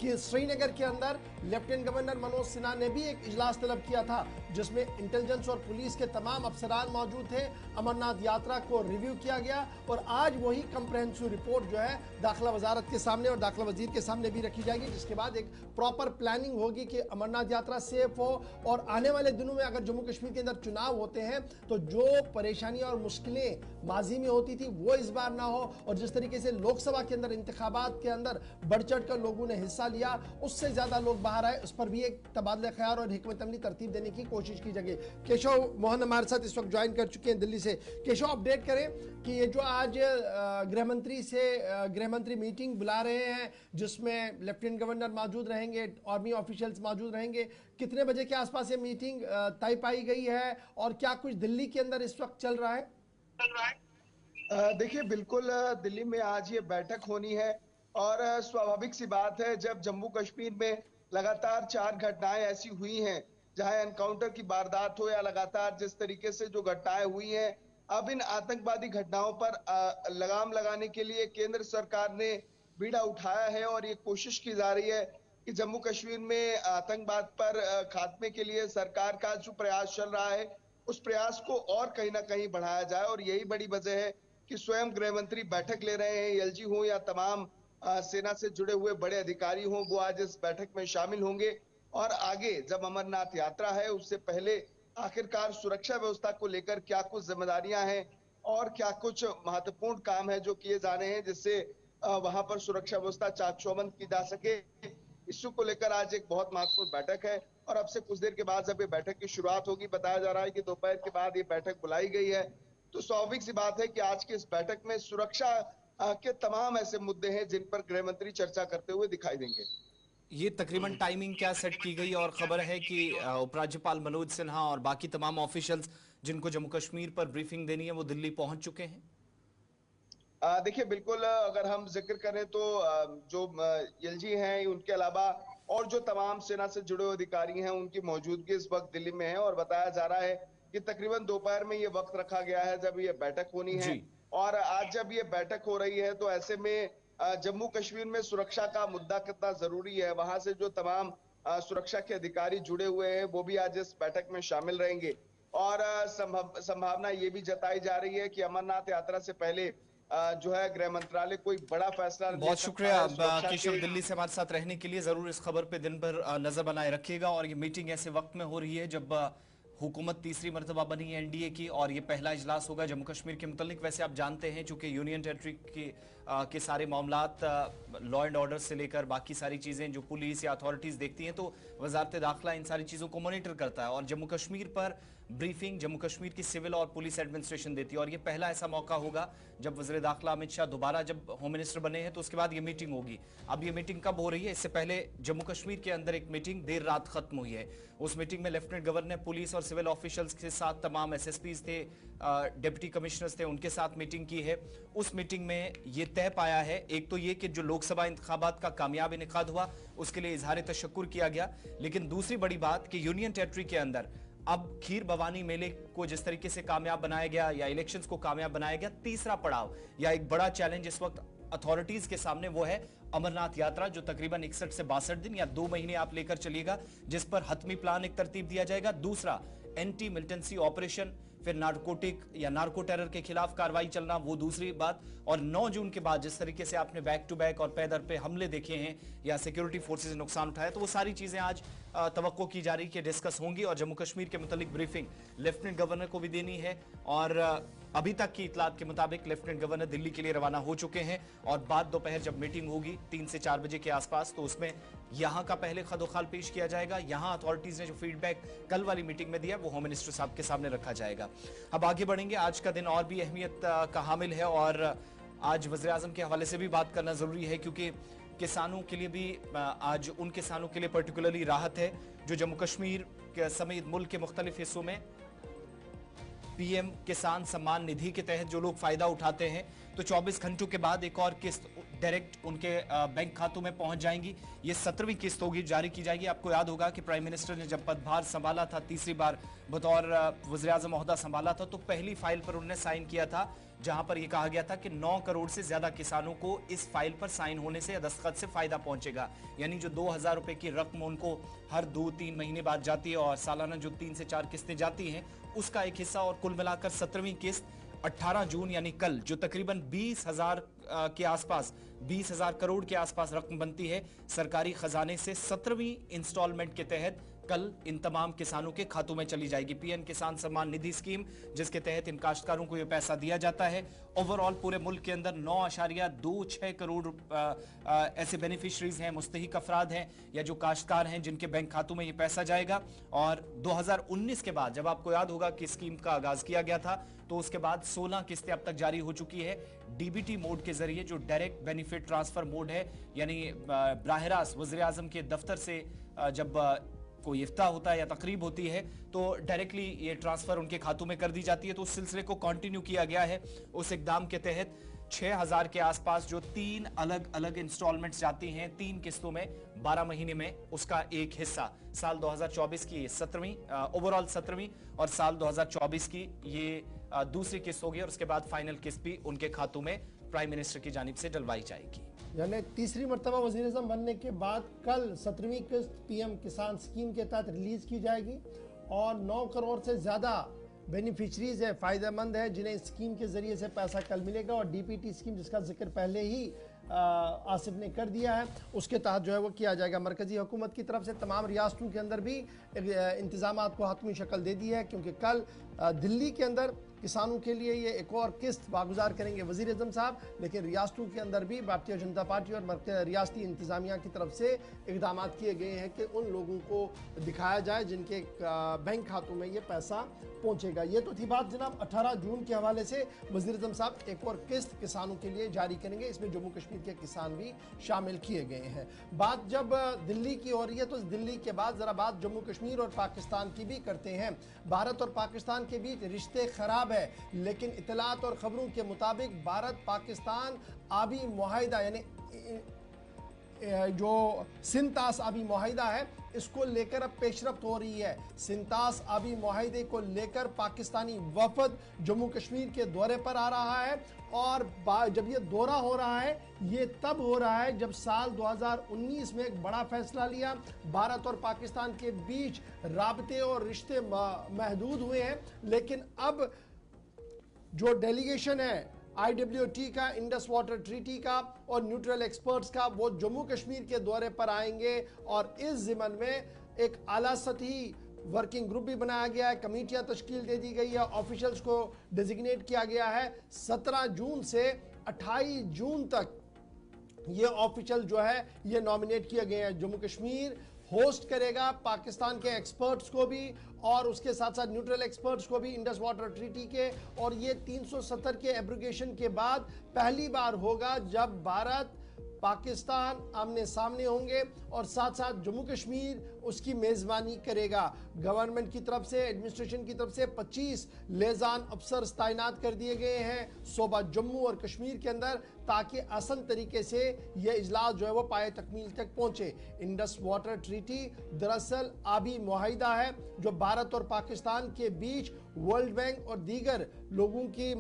कि श्रीनगर के अंदर लेफ्टिनेंट गवर्नर मनोज सिन्हा ने भी एक इजलास तलब किया था जिसमें इंटेलिजेंस और पुलिस के तमाम अफसरान मौजूद थे। अमरनाथ यात्रा को रिव्यू किया गया और आज वही कंप्रहेंसिव रिपोर्ट जो है दाखिला वजारत के सामने और दाखिला वजीर के सामने भी रखी जाएगी, जिसके बाद एक प्रॉपर प्लानिंग होगी कि अमरनाथ यात्रा सेफ हो। और आने वाले दिनों में अगर जम्मू कश्मीर के अंदर चुनाव होते हैं तो जो परेशानियां और मुश्किलें माजी में होती थी वो इस बार ना हो। और जिस तरीके से लोकसभा के अंदर इंतखाबात के अंदर बढ़ चढ़ कर लोगों ने हिस्सा लिया, उससे ज्यादा लोग बाहर आए, उस पर भी एक तबादला ख्याल और हिकमत अमली तरतीब देने की कोशिश की जाएगी। केशव मोहन हमारे साथ इस वक्त ज्वाइन कर चुके हैं दिल्ली से। केशव, अपडेट करें कि ये जो आज गृहमंत्री मीटिंग बुला रहे हैं जिसमें लेफ्टिनेंट गवर्नर मौजूद रहेंगे, आर्मी ऑफिशियल्स मौजूद रहेंगे, कितने बजे के आसपास ये मीटिंग तय पाई गई है और क्या कुछ दिल्ली के अंदर इस वक्त चल रहा है? देखिए, बिल्कुल दिल्ली में आज ये बैठक होनी है और स्वाभाविक सी बात है, जब जम्मू कश्मीर में लगातार 4 घटनाएं ऐसी हुई हैं जहां एनकाउंटर की वारदात हो या लगातार जिस तरीके से जो घटनाएं हुई हैं, अब इन आतंकवादी घटनाओं पर लगाम लगाने के लिए केंद्र सरकार ने बीड़ा उठाया है और ये कोशिश की जा रही है कि जम्मू कश्मीर में आतंकवाद पर खात्मे के लिए सरकार का जो प्रयास चल रहा है उस प्रयास को और कहीं ना कहीं बढ़ाया जाए। और यही बड़ी वजह है कि स्वयं गृह मंत्री बैठक ले रहे हैं। एलजी हो या तमाम सेना से जुड़े हुए बड़े अधिकारी हों, वो आज इस बैठक में शामिल होंगे। और आगे जब अमरनाथ यात्रा है उससे पहले आखिरकार सुरक्षा व्यवस्था को लेकर क्या कुछ जिम्मेदारियां हैं और क्या कुछ महत्वपूर्ण काम है जो किए जा रहे हैं जिससे वहां पर सुरक्षा व्यवस्था चाक चौबंद की जा सके, इश्यू को लेकर आज एक बहुत महत्वपूर्ण बैठक है। और अब से कुछ देर के बाद जब ये बैठक की शुरुआत होगी, बताया जा रहा है कि दोपहर के बाद ये बैठक बुलाई गई है, तो स्वाभाविक सी बात है कि आज की इस बैठक में सुरक्षा के तमाम ऐसे मुद्दे हैं जिन पर गृह मंत्री चर्चा करते हुए दिखाई देंगे। ये तकरीबन टाइमिंग क्या सेट की गई? और खबर है कि उपराज्यपाल मनोज सिन्हा और बाकी तमाम ऑफिशियल्स जिनको जम्मू कश्मीर पर ब्रीफिंग देनी है वो दिल्ली पहुंच चुके हैं। देखिए बिल्कुल, अगर हम जिक्र करें तो जो एलजी हैं उनके अलावा और जो तमाम सेना से जुड़े हुए अधिकारी हैं उनकी मौजूदगी इस वक्त दिल्ली में है, और बताया जा रहा है कि तकरीबन दोपहर में ये वक्त रखा गया है जब ये बैठक होनी है। जी। और आज जब ये बैठक हो रही है तो ऐसे में जम्मू कश्मीर में सुरक्षा का मुद्दा कितना जरूरी है, वहां से जो तमाम सुरक्षा के अधिकारी जुड़े हुए हैं वो भी आज इस बैठक में शामिल रहेंगे। और संभावना ये भी जताई जा रही है कि अमरनाथ यात्रा से पहले जो है गृह मंत्रालय कोई बड़ा फैसला ले बहुत सकता शुक्रिया है सुरक्षा केशव, के। दिल्ली से हमारे साथ रहने के लिए। जरूर इस खबर पे दिन भर नजर बनाए रखिएगा। और ये मीटिंग ऐसे वक्त में हो रही है जब हुकूमत तीसरी मरतबा बनी है एनडीए की, और ये पहला इजलास होगा जम्मू कश्मीर के मुतल्लिक। वैसे आप जानते हैं चूंकि यूनियन टेरिटरी के सारे मामलात लॉ एंड ऑर्डर से लेकर बाकी सारी चीज़ें जो पुलिस या अथॉरिटीज देखती हैं, तो वजारत दाखिला इन सारी चीज़ों को मॉनिटर करता है, और जम्मू कश्मीर पर ब्रीफिंग जम्मू कश्मीर की सिविल और पुलिस एडमिनिस्ट्रेशन देती है। और ये पहला ऐसा मौका होगा जब वज़ीर दाखिला अमित शाह दोबारा जब होम मिनिस्टर बने हैं, तो उसके बाद ये मीटिंग होगी। अब ये मीटिंग कब हो रही है? इससे पहले जम्मू कश्मीर के अंदर एक मीटिंग देर रात खत्म हुई है। उस मीटिंग में लेफ्टिनेंट गवर्नर ने पुलिस और सिविल ऑफिशियल्स के साथ, तमाम एसएसपीज थे, डिप्टी कमिश्नर्स थे, उनके साथ मीटिंग की है। उस मीटिंग में ये तय पाया है, एक तो ये कि जो लोकसभा इंतखाबात का कामयाब इनेकाद हुआ उसके लिए इजहार तशक्कुर किया गया, लेकिन दूसरी बड़ी बात कि यूनियन टेरिटरी के अंदर अब खीर भवानी मेले को जिस तरीके से कामयाब बनाया गया या इलेक्शंस को कामयाब बनाया गया, तीसरा पड़ाव या एक बड़ा चैलेंज इस वक्त अथॉरिटीज के सामने वो है अमरनाथ यात्रा, जो तकरीबन 61 से 62 दिन या 2 महीने आप लेकर चलिएगा, जिस पर हतमी प्लान एक तरतीब दिया जाएगा। दूसरा एंटी मिलिटेंसी ऑपरेशन, फिर नारकोटिक या नार्को टेरर के खिलाफ कार्रवाई चलना, वो दूसरी बात। और 9 जून के बाद जिस तरीके से आपने बैक टू बैक और पैदर पे हमले देखे हैं या सिक्योरिटी फोर्सेस ने नुकसान उठाया, तो वो सारी चीजें आज तवक्को की जा रही कि डिस्कस होंगी। और जम्मू कश्मीर के मुतालिक ब्रीफिंग लेफ्टिनेंट गवर्नर को भी देनी है, और अभी तक की इतलात के मुताबिक लेफ्टिनेंट गवर्नर दिल्ली के लिए रवाना हो चुके हैं। और बाद दोपहर जब मीटिंग होगी 3 से 4 बजे के आसपास, तो उसमें यहां का पहले खदोखाल पेश किया जाएगा। यहां अथॉरिटीज ने जो फीडबैक कल वाली मीटिंग में दिया वो होम मिनिस्टर साहब के सामने रखा जाएगा। अब आगे बढ़ेंगे। आज का दिन और भी अहमियत का हामिल है, और आज वज़ीर आज़म के हवाले से भी बात करना जरूरी है, क्योंकि किसानों के लिए भी आज उन किसानों के लिए पर्टिकुलरली राहत है जो जम्मू कश्मीर समेत मुल्क के मुख्तलिफ हिस्सों में पीएम किसान सम्मान निधि के तहत जो लोग फायदा उठाते हैं, तो 24 घंटों के बाद एक और किस्त डायरेक्ट उनके बैंक खातों में पहुंच जाएंगी। ये 17वीं किस्त होगी, जारी की जाएगी। आपको याद होगा कि प्राइम मिनिस्टर ने जब पदभार संभाला था, तीसरी बार बतौर वज़ीर आज़म ओहदा संभाला था, तो पहली फाइल पर उन्होंने साइन किया था, जहां पर यह कहा गया था कि 9 करोड़ से ज्यादा किसानों को इस फाइल पर साइन होने से या दस्तखत से फायदा पहुंचेगा। यानी जो 2000 रुपए की रकम उनको हर 2-3 महीने बाद जाती है, और सालाना जो 3 से 4 किस्तें जाती हैं, उसका एक हिस्सा, और कुल मिलाकर 17वीं किस्त 18 जून यानी कल, जो तकरीबन 20,000 के आसपास, 20,000 करोड़ के आसपास रकम बनती है सरकारी खजाने से, 17वीं इंस्टॉलमेंट के तहत कल इन तमाम किसानों के खातों में चली जाएगी। पीएम किसान सम्मान निधि स्कीम, जिसके तहत इन काश्तकारों को यह पैसा दिया जाता है। ओवरऑल पूरे मुल्क के अंदर 9.26 करोड़ ऐसे बेनिफिशरीज हैं, मुस्तहिक अफराद हैं या जो काश्तकार हैं, जिनके बैंक खातों में ये पैसा जाएगा। और 2019 के बाद, जब आपको याद होगा कि स्कीम का आगाज किया गया था, तो उसके बाद 16 किस्तें अब तक जारी हो चुकी है डीबीटी मोड के जरिए, जो डायरेक्ट बेनिफिट ट्रांसफर मोड है। यानी बराह रास्त वज़ीर आज़म के दफ्तर से जब कोई इफ्ताह होता है या तकरीब होती है, तो डायरेक्टली ये ट्रांसफर उनके खातों में कर दी जाती है। तो उस सिलसिले को कंटिन्यू किया गया है। उस इकदाम के तहत 6000 के आसपास जो 3 अलग अलग इंस्टॉलमेंट्स जाती हैं 3 किस्तों में 12 महीने में, उसका एक हिस्सा साल 2024 की 17वीं, ओवरऑल 17वीं, और साल 2024 की ये दूसरी किस्त होगी, और उसके बाद फाइनल किस्त भी उनके खातों में प्राइम मिनिस्टर की जानिब से डलवाई जाएगी। यानी तीसरी मरतबा वज़ीर-ए-आज़म बनने के बाद कल 17वीं किस्त पीएम किसान स्कीम के तहत रिलीज की जाएगी, और 9 करोड़ से ज़्यादा बेनिफिशरीज है, फ़ायदेमंद है, जिन्हें स्कीम के ज़रिए से पैसा कल मिलेगा। और डीपीटी स्कीम, जिसका जिक्र पहले ही आसिफ ने कर दिया है, उसके तहत जो है वो किया जाएगा। मरकज़ी हुकूमत की तरफ से तमाम रियासतों के अंदर भी इंतज़ामात को हतमी शक्ल दे दी है, क्योंकि कल दिल्ली के अंदर किसानों के लिए ये एक और किस्त बागुजार करेंगे वज़ीर आज़म साहब, लेकिन रियासतों के अंदर भी भारतीय जनता पार्टी और रियासती इंतज़ामिया की तरफ से इक़दाम किए गए हैं कि उन लोगों को दिखाया जाए जिनके बैंक खातों में ये पैसा पहुंचेगा। ये तो थी बात जनाब 18 जून के हवाले से। वज़ीर आज़म साहब एक और किस्त किसानों के लिए जारी करेंगे, इसमें जम्मू कश्मीर के किसान भी शामिल किए गए हैं। बात जब दिल्ली की हो रही है, तो दिल्ली के बाद ज़रा बात जम्मू कश्मीर और पाकिस्तान की भी करते हैं। भारत और पाकिस्तान के बीच रिश्ते खराब नायाब है, लेकिन इतलात और खबरों के मुताबिक भारत पाकिस्तान आबी मुआहिदा यानी जो सिंतास आबी मुआहिदा है इसको लेकर अब पेशरफ्त हो रही है। सिंतास आबी मुआहिदे को लेकर पाकिस्तानी वफद जम्मू कश्मीर के दौरे पर आ रहा है और जब ये दौरा हो रहा है ये तब हो रहा है जब साल 2019 में एक बड़ा फैसला लिया। भारत और पाकिस्तान के बीच राबते और रिश्ते महदूद हुए हैं, लेकिन अब जो डेलीगेशन है IWT का, इंडस वाटर ट्रीटी का और न्यूट्रल एक्सपर्ट्स का, वो जम्मू कश्मीर के दौरे पर आएंगे और इस ज़िमन में एक आला सतही वर्किंग ग्रुप भी बनाया गया है, कमेटियां तश्कील दे दी गई है, ऑफिशियल्स को डेजिग्नेट किया गया है। 17 जून से 28 जून तक ये ऑफिशियल जो है ये नॉमिनेट किए गए हैं। जम्मू कश्मीर होस्ट करेगा पाकिस्तान के एक्सपर्ट्स को भी और उसके साथ साथ न्यूट्रल एक्सपर्ट्स को भी इंडस वाटर ट्रीटी के, और ये 370 के एब्रोगेशन के बाद पहली बार होगा जब भारत पाकिस्तान आमने सामने होंगे और साथ साथ जम्मू कश्मीर उसकी मेज़बानी करेगा। गवर्नमेंट की तरफ से, एडमिनिस्ट्रेशन की तरफ से 25 लेजान अफसर तैनात कर दिए गए हैं सूबा जम्मू और कश्मीर के अंदर, ताकि आसान तरीके से यह इजलास जो है वो पाए तकमील तक पहुंचे। इंडस वाटर ट्रीटी दरअसल आबी मुआहिदा है जो भारत और पाकिस्तान के बीच वर्ल्ड बैंक और दीगर लोगों की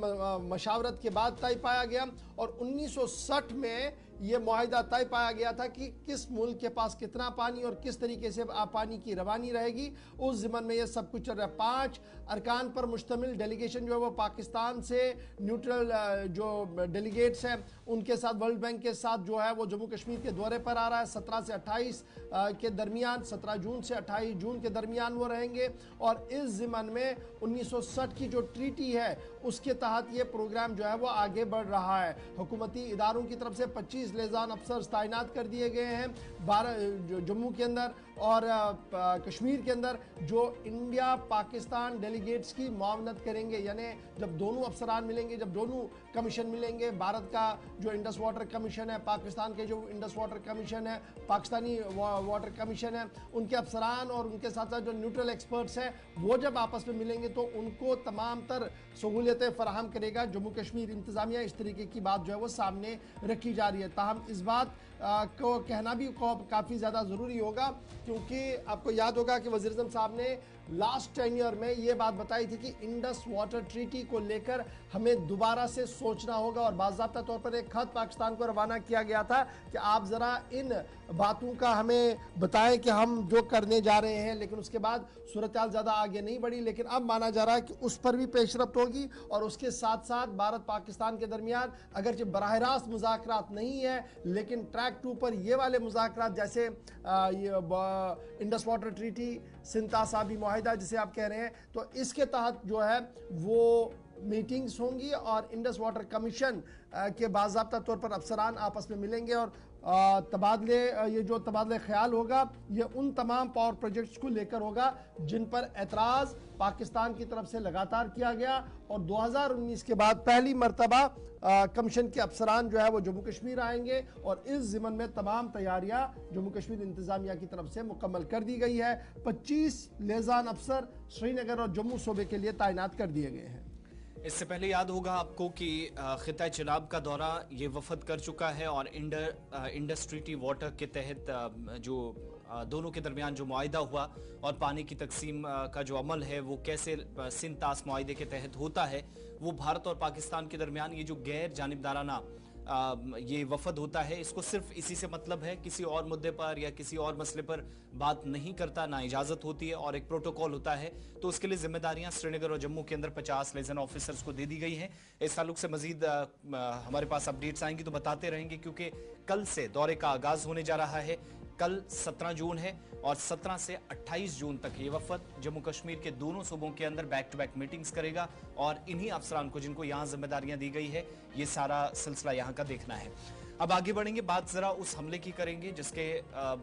मशावरत के बाद तय पाया गया और 1960 में यह मुआहिदा तय पाया गया था कि किस मुल्क के पास कितना पानी और किस तरीके से पानी की रवानी रहेगी। उस ज़िमन में यह सब कुछ चल रहा है। 5 अरकान पर मुश्तमिल डेलीगेशन जो है वो पाकिस्तान से, न्यूट्रल जो डेलीगेट्स हैं उनके साथ, वर्ल्ड बैंक के साथ जो है वो जम्मू कश्मीर के दौरे पर आ रहा है। 17 से 28 के दरमियान, 17 जून से 28 जून के दरमियान वो रहेंगे और इस ज़िमन में 1960 की जो ट्रीटी है उसके तहत ये प्रोग्राम जो है वो आगे बढ़ रहा है। हुकूमती इदारों की तरफ से 25 लेजान अफसर तैनात कर दिए गए हैं जम्मू के अंदर और कश्मीर के अंदर, जो इंडिया पाकिस्तान डेलीगेट्स की मुआवनत करेंगे। यानी जब दोनों अफसरान मिलेंगे, जब दोनों कमीशन मिलेंगे, भारत का जो इंडस वाटर कमीशन है, पाकिस्तान के जो इंडस वाटर कमीशन है, पाकिस्तानी वाटर कमीशन है, उनके अफसरान और उनके साथ साथ जो न्यूट्रल एक्सपर्ट्स हैं वो जब आपस में मिलेंगे तो उनको तमाम तर सहूलियतें फराहम करेगा जम्मू कश्मीर इंतज़ामिया। इस तरीके की बात जो है वो सामने रखी जा रही है। ताहम इस बात को कहना भी काफ़ी ज़्यादा ज़रूरी होगा, क्योंकि आपको याद होगा कि वज़ीर आज़म साहब ने लास्ट टेन्योर में ये बात बताई थी कि इंडस वाटर ट्रीटी को लेकर हमें दोबारा से सोचना होगा और बाज़ाब्ता तौर पर एक खत पाकिस्तान को रवाना किया गया था कि आप ज़रा इन बातों का हमें बताएं कि हम जो करने जा रहे हैं। लेकिन उसके बाद सूरत हाल ज़्यादा आगे नहीं बढ़ी, लेकिन अब माना जा रहा है कि उस पर भी पेशरफ्त होगी और उसके साथ साथ भारत पाकिस्तान के दरमियान अगरचे बराह रास्त मुज़ाकरात नहीं है, लेकिन ट्रैक 2 पर ये वाले मुज़ाकरात जैसे इंडस वाटर ट्रीटी, सिंतास आबी मुआहिदा जिसे आप कह रहे हैं, तो इसके तहत जो है वो मीटिंग्स होंगी और इंडस वाटर कमीशन के बाज़ाब्ता तौर पर अफसरान आपस में मिलेंगे और तबादले, ये जो तबादले ख्याल होगा ये उन तमाम पावर प्रोजेक्ट्स को लेकर होगा जिन पर एतराज़ पाकिस्तान की तरफ से लगातार किया गया और 2019 के बाद पहली मरतबा कमीशन के अफसरान जो है वो जम्मू कश्मीर आएंगे और इस ज़िमन में तमाम तैयारियां जम्मू कश्मीर इंतज़ामिया की तरफ से मुकम्मल कर दी गई है। 25 लेजान अफसर श्रीनगर और जम्मू सूबे के लिए तैनात कर दिए गए हैं। इससे पहले याद होगा आपको कि खिता चिनाब का दौरा ये वफद कर चुका है और इंडस ट्रीटी वाटर के तहत जो दोनों के दरमियान जो मुआहिदा हुआ और पानी की तकसीम का जो अमल है वो कैसे सिंतास मुआहिदे के तहत होता है, वो भारत और पाकिस्तान के दरमियान ये जो गैर जानिबदाराना ये वफद होता है, इसको सिर्फ इसी से मतलब है, किसी और मुद्दे पर या किसी और मसले पर बात नहीं करता, ना इजाजत होती है और एक प्रोटोकॉल होता है। तो उसके लिए जिम्मेदारियां श्रीनगर और जम्मू के अंदर 50 लेजन ऑफिसर्स को दे दी गई हैं। इस ताल्लुक से मजीद हमारे पास अपडेट्स आएंगी तो बताते रहेंगे, क्योंकि कल से दौरे का आगाज होने जा रहा है। कल 17 जून है और 17 से 28 जून तक ये वफद जम्मू कश्मीर के दोनों सूबों के अंदर बैक टू बैक मीटिंग्स करेगा और इन्हीं अफसरान को जिनको यहाँ जिम्मेदारियां दी गई है ये सारा सिलसिला यहाँ का देखना है। अब आगे बढ़ेंगे, बात जरा उस हमले की करेंगे जिसके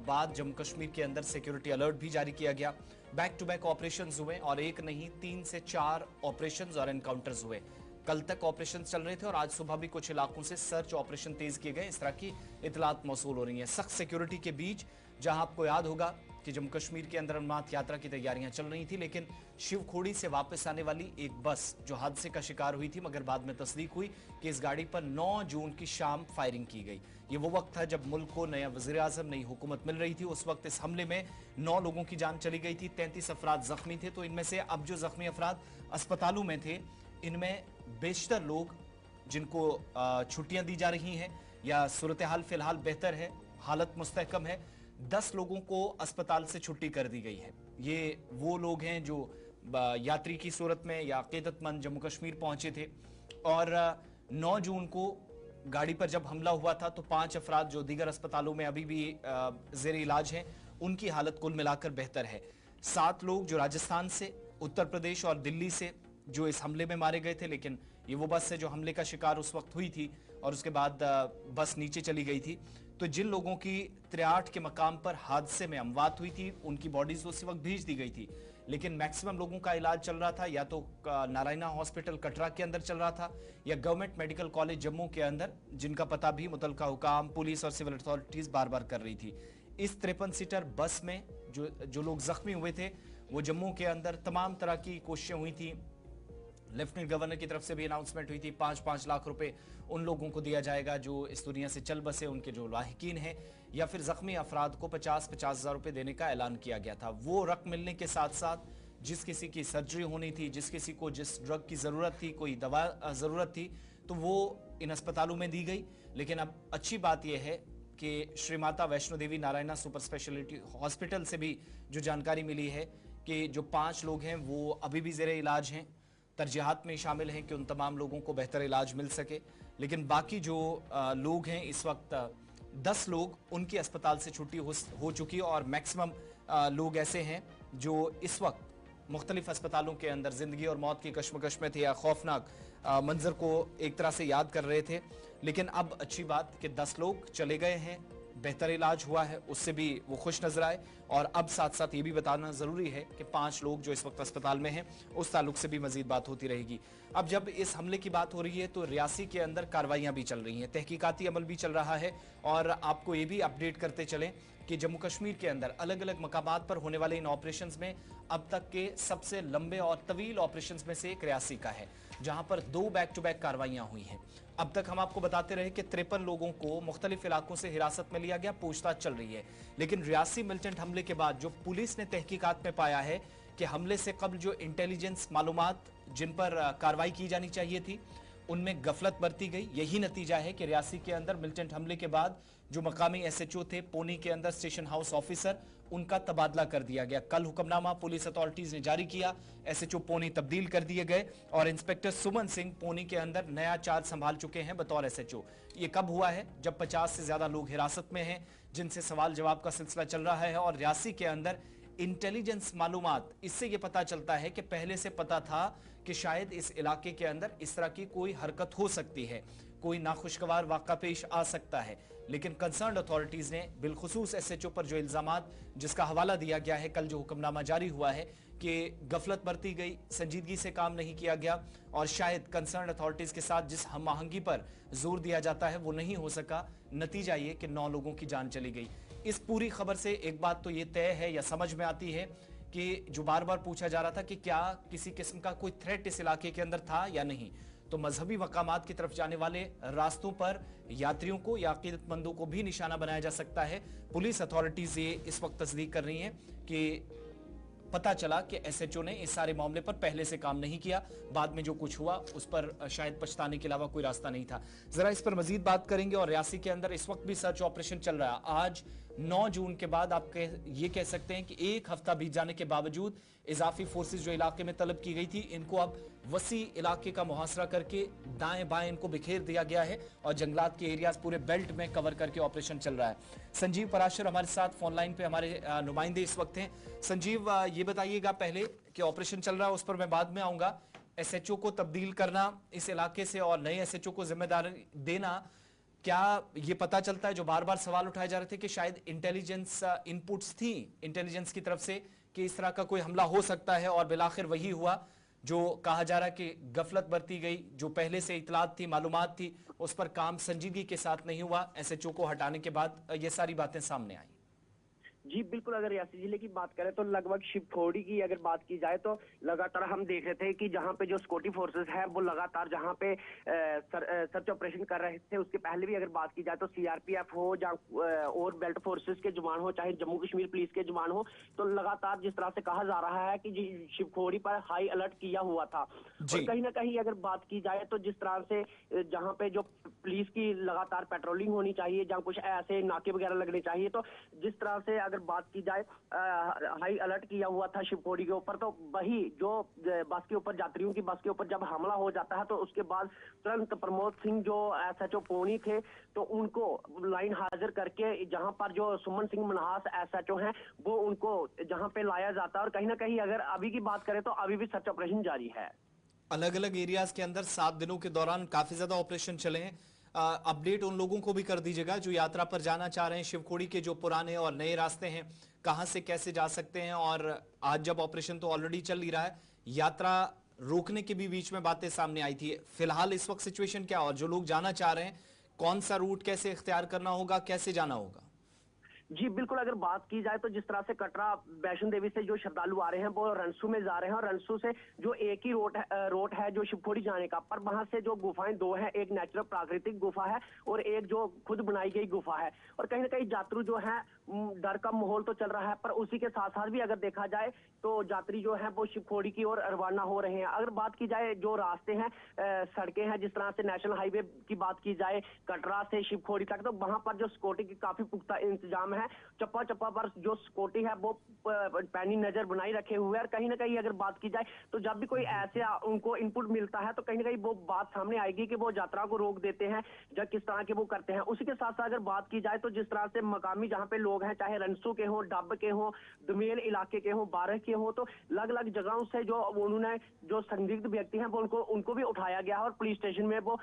बाद जम्मू कश्मीर के अंदर सिक्योरिटी अलर्ट भी जारी किया गया। बैक टू बैक ऑपरेशंस हुए और एक नहीं 3 से 4 ऑपरेशंस और एनकाउंटर्स हुए। कल तक ऑपरेशन चल रहे थे और आज सुबह भी कुछ इलाकों से सर्च ऑपरेशन तेज किए गए। इस तरह की इतलात मौसूल हो रही हैं। सख्त सिक्योरिटी के बीच, जहां आपको याद होगा कि जम्मू कश्मीर के अंदर अमरनाथ यात्रा की तैयारियां चल रही थी, लेकिन शिवखोड़ी से वापस आने वाली एक बस जो हादसे का शिकार हुई थी, मगर बाद में तस्दीक हुई कि इस गाड़ी पर 9 जून की शाम फायरिंग की गई। ये वो वक्त था जब मुल्क को नया वज़ीर आज़म, नई हुकूमत मिल रही थी। उस वक्त इस हमले में 9 लोगों की जान चली गई थी, 33 अफराद जख्मी थे। तो इनमें से अब जो जख्मी अफराद अस्पतालों में थे, इनमें बेशतर लोग जिनको छुट्टियां दी जा रही हैं या सूरत हाल फिलहाल बेहतर है, हालत मुस्तहकम है। 10 लोगों को अस्पताल से छुट्टी कर दी गई है। ये वो लोग हैं जो यात्री की सूरत में या अकीदतमंद जम्मू कश्मीर पहुंचे थे। और 9 जून को गाड़ी पर जब हमला हुआ था तो 5 अफराद जो दीगर अस्पतालों में अभी भी जेर इलाज हैं, उनकी हालत कुल मिलाकर बेहतर है। 7 लोग जो राजस्थान से, उत्तर प्रदेश और दिल्ली से जो इस हमले में मारे गए थे, लेकिन ये वो बस है जो हमले का शिकार उस वक्त हुई थी और उसके बाद बस नीचे चली गई थी। तो जिन लोगों की 63 के मकाम पर हादसे में अमवात हुई थी, उनकी बॉडीज उसी वक्त भेज दी गई थी, लेकिन मैक्सिमम लोगों का इलाज चल रहा था या तो नारायणा हॉस्पिटल कटरा के अंदर चल रहा था या गवर्नमेंट मेडिकल कॉलेज जम्मू के अंदर, जिनका पता भी मुतलका हुकाम, पुलिस और सिविल अथॉरिटीज बार बार कर रही थी। इस 53 सीटर बस में जो लोग जख्मी हुए थे, वो जम्मू के अंदर तमाम तरह की कोशिशें हुई थी। लेफ्टिनेंट गवर्नर की तरफ से भी अनाउंसमेंट हुई थी, 5-5 लाख रुपए उन लोगों को दिया जाएगा जो इस दुनिया से चल बसे, उनके जो लाहिकीन हैं, या फिर जख्मी अफराद को 50-50 हज़ार रुपए देने का ऐलान किया गया था। वो रकम मिलने के साथ साथ जिस किसी की सर्जरी होनी थी, जिस किसी को जिस ड्रग की ज़रूरत थी, कोई दवा ज़रूरत थी, तो वो इन अस्पतालों में दी गई। लेकिन अब अच्छी बात यह है कि Shri Mata Vaishno Devi Narayana super speciality hospital से भी जो जानकारी मिली है कि जो 5 लोग हैं वो अभी भी ज़ेरे इलाज हैं। तरजीहात में शामिल हैं कि उन तमाम लोगों को बेहतर इलाज मिल सके, लेकिन बाकी जो लोग हैं इस वक्त 10 लोग, उनकी अस्पताल से छुट्टी हो चुकी है और मैक्सिमम लोग ऐसे हैं जो इस वक्त मुख्तलिफ अस्पतालों के अंदर जिंदगी और मौत की कश्मकश में थे या खौफनाक मंजर को एक तरह से याद कर रहे थे। लेकिन अब अच्छी बात कि 10 लोग चले गए हैं, बेहतर इलाज हुआ है, उससे भी वो खुश नजर आए। और अब साथ साथ ये भी बताना जरूरी है कि 5 लोग जो इस वक्त अस्पताल में हैं, उस ताल्लुक से भी मजीद बात होती रहेगी। अब जब इस हमले की बात हो रही है तो रियासी के अंदर कार्रवाइयां भी चल रही हैं, तहकीकाती अमल भी चल रहा है। और आपको ये भी अपडेट करते चलें कि जम्मू कश्मीर के अंदर अलग अलग मकामात पर होने वाले इन ऑपरेशंस में अब तक के सबसे लंबे और तवील ऑपरेशंस में से एक रियासी का है, जहां पर 2 बैक टू बैक कार्रवाइयां हुई हैं। अब तक हम आपको बताते रहे कि 53 लोगों को मुख्तलिफ इलाकों से हिरासत में लिया गया, पूछताछ चल रही है। लेकिन रियासी मिलिटेंट हमले के बाद जो पुलिस ने तहकीकात में पाया है कि हमले से कबल जो इंटेलिजेंस मालूमात जिन पर कार्रवाई की जानी चाहिए थी, उनमें गफलत बरती गई। यही नतीजा है कि रियासी के अंदर मिलिटेंट हमले के बाद जो मकामी एसएचओ थे पोनी के अंदर स्टेशन हाउस ऑफिसर, उनका तबादला कर दिया गया। कल हुक्मनामा पुलिस अथॉरिटीज ने जारी किया, एसएचओ पोनी तब्दील कर दिए गए और इंस्पेक्टर सुमन सिंह पोनी के अंदर नया चार्ज संभाल चुके हैं बतौर एसएचओ। ये कब हुआ है? जब 50 से ज्यादा लोग हिरासत में हैं, जिनसे सवाल जवाब का सिलसिला चल रहा है। और रियासी के अंदर इंटेलिजेंस मालूमात, इससे यह पता चलता है कि पहले से पता था कि शायद इस इलाके के अंदर इस तरह की कोई हरकत हो सकती है, कोई नाखुशगवार वाक़ा पेश आ सकता है। लेकिन कंसर्न्ड अथॉरिटीज ने बिलखुसूस एसएचओ पर जो इल्जामात, जिसका हवाला दिया गया है, कल जो हुक्मनामा जारी हुआ है कि गफलत बरती गई, संजीदगी से काम नहीं किया गया और शायद कंसर्न्ड अथॉरिटीज के साथ जिस हम आहंगी पर जोर दिया जाता है वो नहीं हो सका। नतीजा ये कि 9 लोगों की जान चली गई। इस पूरी खबर से एक बात तो ये तय है या समझ में आती है कि जो बार बार पूछा जा रहा था कि क्या किसी किस्म का कोई थ्रेट इस इलाके के अंदर था या नहीं, तो मजहबी मकामात की तरफ जाने वाले रास्तों पर यात्रियों को या अकीदतमंदों को भी निशाना बनाया जा सकता है। पुलिस अथॉरिटीज ये इस वक्त तस्दीक कर रही हैं कि पता चला कि एसएचओ ने इस सारे मामले पर पहले से काम नहीं किया, बाद में जो कुछ हुआ उस पर शायद पछताने के अलावा कोई रास्ता नहीं था। जरा इस पर मजीद बात करेंगे। और रियासी के अंदर इस वक्त भी सर्च ऑपरेशन चल रहा है। आज 9 जून के बाद आप ये कह सकते हैं कि एक हफ्ता बीत जाने के बावजूद इजाफी फोर्सेस जो इलाके में तलब की गई थी, इनको अब वसी इलाके का मुहासरा करके दाएं बाएं इनको बिखेर दिया गया है और जंगलात के एरियाज पूरे बेल्ट में कवर करके ऑपरेशन चल रहा है। संजीव पराशर हमारे साथ फोन लाइन पे हमारे नुमाइंदे इस वक्त हैं। संजीव, ये बताइएगा पहले कि ऑपरेशन चल रहा है, उस पर मैं बाद में आऊंगा। एसएचओ को तब्दील करना इस इलाके से और नए एसएचओ को जिम्मेदारी देना, क्या ये पता चलता है, जो बार बार सवाल उठाए जा रहे थे कि शायद इंटेलिजेंस इनपुट्स थी इंटेलिजेंस की तरफ से कि इस तरह का कोई हमला हो सकता है और बिलाखिर वही हुआ, जो कहा जा रहा है कि गफलत बरती गई, जो पहले से इतलात थी, मालूमात थी, उस पर काम संजीदगी के साथ नहीं हुआ, एसएचओ को हटाने के बाद ये सारी बातें सामने आई। जी बिल्कुल, अगर रियासी जिले की बात करें तो लगभग शिवखोड़ी की अगर बात की जाए तो लगातार हम देख रहे थे कि जहां पे जो सिक्योरिटी फोर्सेस हैं वो लगातार जहां पे सर्च ऑपरेशन कर रहे थे। उसके पहले भी अगर बात की जाए तो सीआरपीएफ हो या और बेल्ट फोर्सेस के जवान हो, चाहे जम्मू कश्मीर पुलिस के जवान हो, तो लगातार जिस तरह से कहा जा रहा है कि शिवखोड़ी पर हाई अलर्ट किया हुआ था। और कहीं ना कहीं अगर बात की जाए तो जिस तरह से जहाँ पे जो पुलिस की लगातार पेट्रोलिंग होनी चाहिए, जहाँ कुछ ऐसे नाके वगैरह लगने चाहिए, तो जिस तरह से अगर बात की जाए हाई अलर्ट किया हुआ था शिवखोड़ी के ऊपर, तो वही जो बस के ऊपर, यात्रियों की बस के ऊपर जब हमला हो जाता है तो उसके बाद तुरंत प्रमोद सिंह जो एसएचओ पौनी थे तो उनको लाइन हाजिर करके जहां पर जो सुमन सिंह मनहास एसएचओ हैं वो उनको जहां पे लाया जाता है। और कहीं ना कहीं अगर अभी की बात करें तो अभी भी सर्च ऑपरेशन जारी है। अलग अलग एरियाज के अंदर 7 दिनों के दौरान काफी ज्यादा ऑपरेशन चले हैं। अपडेट उन लोगों को भी कर दीजिएगा जो यात्रा पर जाना चाह रहे हैं, शिवखोड़ी के जो पुराने और नए रास्ते हैं, कहां से कैसे जा सकते हैं। और आज जब ऑपरेशन तो ऑलरेडी चल ही रहा है, यात्रा रोकने के भी बीच में बातें सामने आई थी। फिलहाल इस वक्त सिचुएशन क्या, और जो लोग जाना चाह रहे हैं कौन सा रूट कैसे इख्तियार करना होगा, कैसे जाना होगा? जी बिल्कुल, अगर बात की जाए तो जिस तरह से कटरा वैष्णो देवी से जो श्रद्धालु आ रहे हैं वो रनसू में जा रहे हैं, और रनसू से जो एक ही रोड है जो शिवखोड़ी जाने का, पर वहां से जो गुफाएं 2 हैं, एक नेचुरल प्राकृतिक गुफा है और एक जो खुद बनाई गई गुफा है। और कहीं ना कहीं यात्रु जो है डर का माहौल तो चल रहा है, पर उसी के साथ साथ भी अगर देखा जाए तो यात्री जो है वो शिवखोड़ी की ओर रवाना हो रहे हैं। अगर बात की जाए जो रास्ते हैं, सड़कें हैं, जिस तरह से नेशनल हाईवे की बात की जाए कटरा से शिवखोड़ी तक, तो वहां पर जो सिक्योरिटी की काफी पुख्ता इंतजाम है। चप्पा चप्पा पर जो सिक्योरिटी है वो पैनी नजर बनाई रखे हुए हैं। और कहीं ना कहीं अगर बात की जाए तो जब भी कोई ऐसे उनको इनपुट मिलता है तो कहीं ना कहीं वो बात सामने आएगी कि वो यात्रा को रोक देते हैं या किस तरह के वो करते हैं। उसी के साथ साथ अगर बात की जाए तो जिस तरह से मकामी जहाँ पे लोग हैं, चाहे रनसू के हो, डब के हो, दुमेल इलाके के हो, बारह के हो, तो अलग अलग जगहों से जो उन्होंने जो संदिग्ध व्यक्ति हैं वो उनको भी उठाया गया है और पुलिस स्टेशन में वो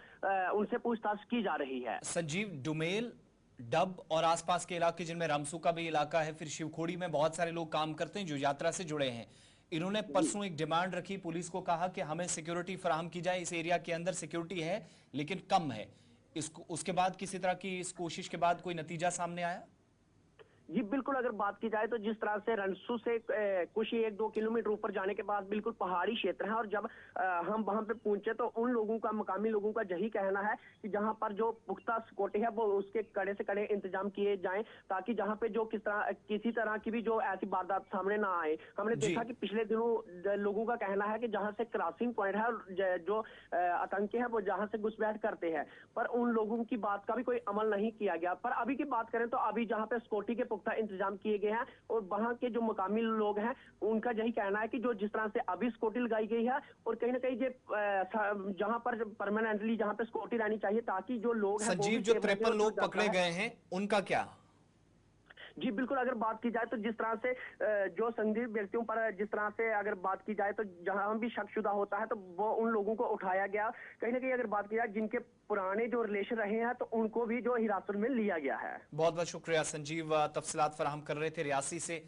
उनसे पूछताछ की जा रही है। संजीव, डुमेल, डब और आसपास के इलाके जिनमें रामसू का भी इलाका है, फिर शिवखोड़ी में बहुत सारे लोग काम करते हैं जो यात्रा से जुड़े हैं। इन्होंने परसों एक डिमांड रखी, पुलिस को कहा कि हमें सिक्योरिटी फराहम की जाए, इस एरिया के अंदर सिक्योरिटी है लेकिन कम है। इसको उसके बाद किसी तरह की इस कोशिश के बाद कोई नतीजा सामने आया? जी बिल्कुल, अगर बात की जाए तो जिस तरह से रनसू से कुछ 1-2 किलोमीटर ऊपर जाने के बाद बिल्कुल पहाड़ी क्षेत्र है, और जब हम वहां पे पहुंचे तो उन लोगों का, मकामी लोगों का यही कहना है कि जहां पर जो पुख्ता सिक्योरिटी है वो उसके कड़े से कड़े इंतजाम किए जाएं, ताकि जहां पे जो किसी तरह की भी जो ऐसी वारदात सामने ना आए। हमने देखा कि पिछले दिनों लोगों का कहना है कि जहां से क्रॉसिंग पॉइंट है, जो आतंकी है वो जहां से घुसपैठ करते हैं, पर उन लोगों की बात का भी कोई अमल नहीं किया गया। पर अभी की बात करें तो अभी जहां पे सिक्योरिटी के इंतजाम किए गए हैं और वहां के जो मकामी लोग हैं उनका यही कहना है कि जो जिस तरह से अभी सिक्योरिटी लगाई गई है और कहीं ना कहीं जहां पर परमानेंटली जहां पे सिक्योरिटी रहनी चाहिए, ताकि जो लोग हैं, संजीव, जो 53 लोग पकड़े गए हैं उनका क्या? जी बिल्कुल, अगर बात की जाए तो जिस तरह से जो संदिग्ध व्यक्तियों पर जिस तरह से अगर बात की जाए तो जहां भी शक-शुदा होता है तो वो उन लोगों को उठाया गया। कहीं ना कहीं अगर बात की जाए जिनके पुराने जो रिलेशन रहे हैं तो उनको भी जो हिरासत में लिया गया है। बहुत बहुत शुक्रिया संजीव, तफसीलात फराहम कर रहे थे रियासी से।